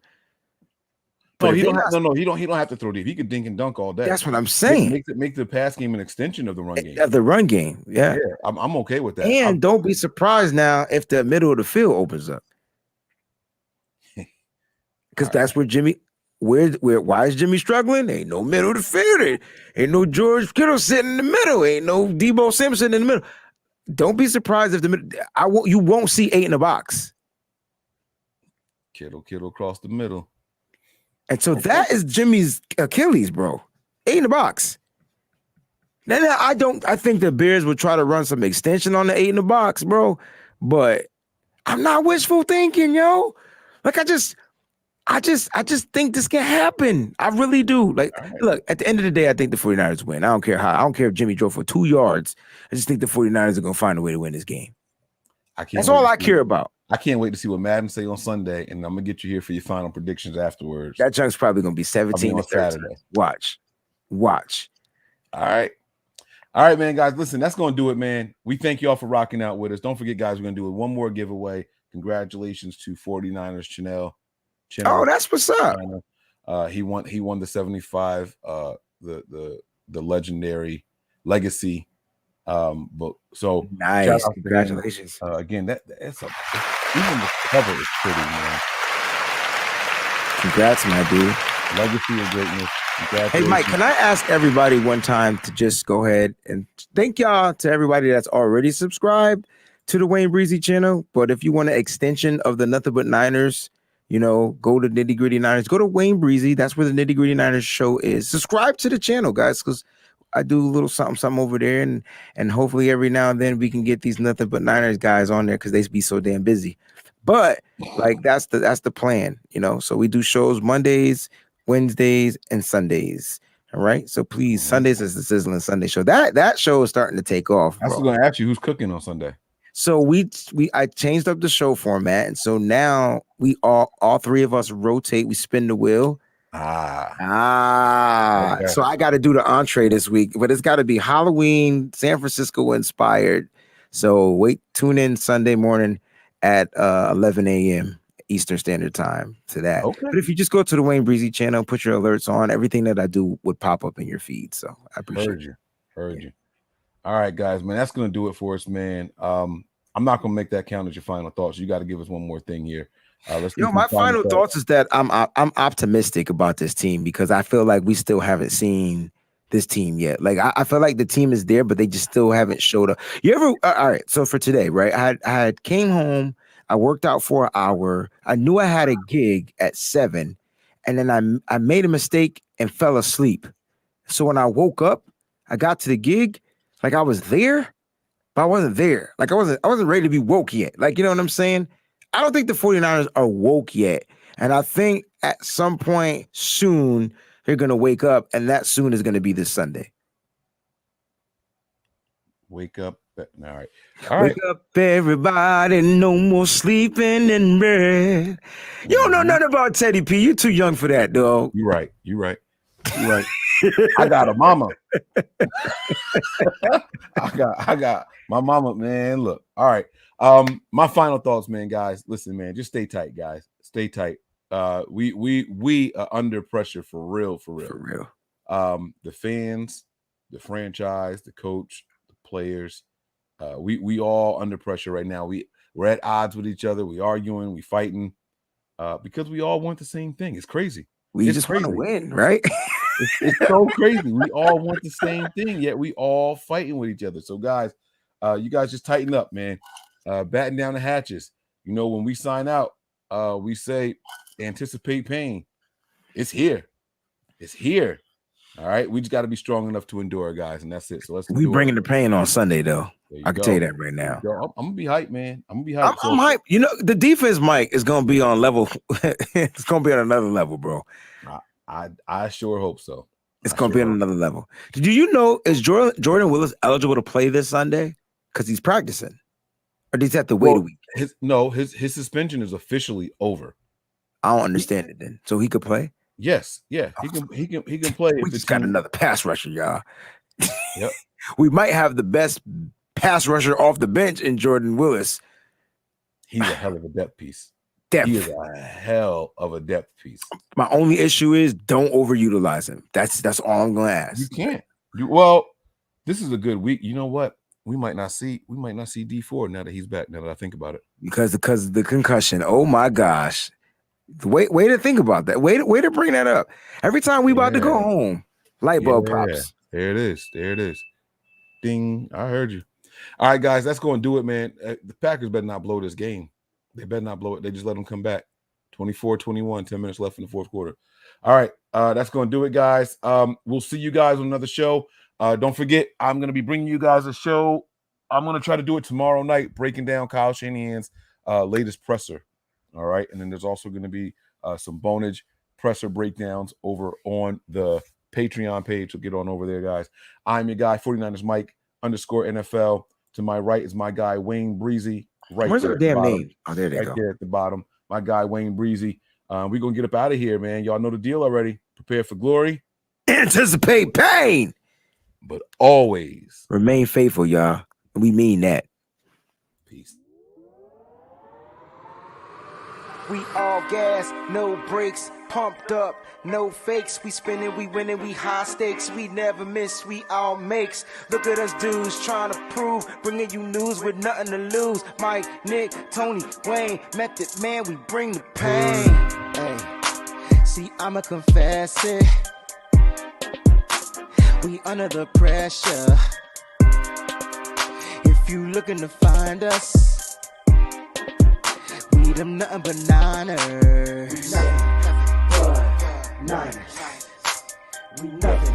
No, he don't have to throw deep. He could dink and dunk all day. That's what I'm saying. Make the pass game an extension of the run game. Of the run game, yeah. I'm okay with that. And don't be surprised now if the middle of the field opens up, because that's where Jimmy. Why is Jimmy struggling? Ain't no middle of the field. Ain't no George Kittle sitting in the middle. Ain't no Debo Simpson in the middle. Don't be surprised if you won't see 8 in the box. Kittle across the middle. And so that is Jimmy's Achilles, bro. 8 in the box. Now I think the Bears would try to run some extension on the 8 in the box, bro. But I'm not wishful thinking, yo. Like, I just think this can happen. I really do. Like, look, at the end of the day, I think the 49ers win. I don't care if Jimmy drove for 2 yards. I just think the 49ers are going to find a way to win this game. That's all I care about. I can't wait to see what Madden say on Sunday, and I'm going to get you here for your final predictions afterwards. That junk's probably going to be 17 on Saturday. Watch. All right, man, guys. Listen, that's going to do it, man. We thank you all for rocking out with us. Don't forget, guys, we're going to do one more giveaway. Congratulations to 49ers Chanel. Oh, that's what's up. He won the 75, the legendary legacy. But so nice. Congratulations. Again, even the cover is pretty, man. Congrats, my dude. Legacy of greatness. Hey, Mike, can I ask everybody one time to just go ahead and thank y'all to everybody that's already subscribed to the Wayne Breezy channel. But if you want an extension of the Nothing But Niners, go to Nitty Gritty Niners, go to Wayne Breezy. That's where the Nitty Gritty Niners show is. Subscribe to the channel, guys, because I do a little something over there, and hopefully every now and then we can get these Nothing But Niners guys on there because they be so damn busy. But like that's the plan, So we do shows Mondays, Wednesdays, and Sundays. All right. So please, Sundays is the Sizzling Sunday show. That show is starting to take off. I was going to ask you who's cooking on Sunday. So I changed up the show format, and so now we all 3 of us rotate. We spin the wheel. Okay. So I got to do the entree this week, but it's got to be Halloween, San Francisco inspired. So tune in Sunday morning at 11 a.m. Eastern Standard Time to that. Okay. But if you just go to the Wayne Breezy channel, put your alerts on, everything that I do would pop up in your feed. So I appreciate it. Heard you. All right, guys, man, that's going to do it for us, man. I'm not going to make that count as your final thoughts. You got to give us one more thing here. Let's my final thoughts is that I'm optimistic about this team because I feel like we still haven't seen this team yet. Like I feel like the team is there, but they just still haven't showed up. You ever all right, so for today, right? I had came home, I worked out for an hour. I knew I had a gig at 7, and then I made a mistake and fell asleep. So when I woke up, I got to the gig, like I was there, but I wasn't there. Like I wasn't ready to be woke yet. Like, you know what I'm saying? I don't think the 49ers are woke yet. And I think at some point soon they're going to wake up, and that soon is going to be this Sunday. Wake up. All right. Wake up, everybody. No more sleeping in bed. You don't know nothing about Teddy P. You too young for that, dog. You're right. I got a mama. I got my mama, man. Look. All right. My final thoughts, man, guys. Listen, man, just stay tight, guys. Stay tight. We are under pressure for real. The fans, the franchise, the coach, the players, we all under pressure right now. We're at odds with each other. We arguing, we fighting, because we all want the same thing. It's crazy. We just want to win, right? It's so crazy. We all want the same thing, yet we all fighting with each other. So, guys, you guys just tighten up, man. Batten down the hatches. You know, when we sign out, we say anticipate pain. It's here. All right. We just got to be strong enough to endure, guys, and that's it. So we bringing the pain on Sunday, though. I can tell you that right now. I'm gonna be hyped, man. I'm hyped. I'm hyped. You know, the defense, Mike, is gonna be on level. It's gonna be on another level, bro. I sure hope so. It's gonna be on another level. Did you know, is Jordan Willis eligible to play this Sunday? Because he's practicing. Or does he have to wait a week? His suspension is officially over. I don't understand it then. So he could play? Yes. Yeah. He can play. We just got another pass rusher, y'all. Yep. We might have the best pass rusher off the bench in Jordan Willis. He's a hell of a depth piece. He is a hell of a depth piece. My only issue is don't overutilize him. That's all I'm gonna ask. You can't. Well, this is a good week. You know what? We might not see D4 now that he's back. Now that I think about it, because of the concussion. Oh my gosh! Way to think about that. Way to bring that up. Every time we about to go home, light bulb pops. There it is. Ding! I heard you. All right, guys, that's going to do it, man. The Packers better not blow this game. They better not blow it. They just let them come back. 24-21, 10 minutes left in the fourth quarter. All right, that's going to do it, guys. We'll see you guys on another show. Don't forget, I'm going to be bringing you guys a show. I'm going to try to do it tomorrow night, breaking down Kyle Shanahan's latest presser. All right, and then there's also going to be some bonus presser breakdowns over on the Patreon page. So get on over there, guys. I'm your guy, 49ers Mike _NFL. To my right is my guy, Wayne Breezy. Right. Where's their damn name? Oh, there they go. Right there at the bottom. My guy, Wayne Breezy. We're going to get up out of here, man. Y'all know the deal already. Prepare for glory. Anticipate pain. But always remain faithful, y'all. We mean that. Peace. We all gas, no brakes, pumped up, no fakes. We spinning, we winning, we high stakes. We never miss, we all makes. Look at us dudes trying to prove, bringing you news with nothing to lose. Mike, Nick, Tony, Wayne, Method Man, we bring the pain. Hey, see, I'ma confess it. We under the pressure. If you looking to find us, we them nothing but Niners. We nothing but Niners. We nothing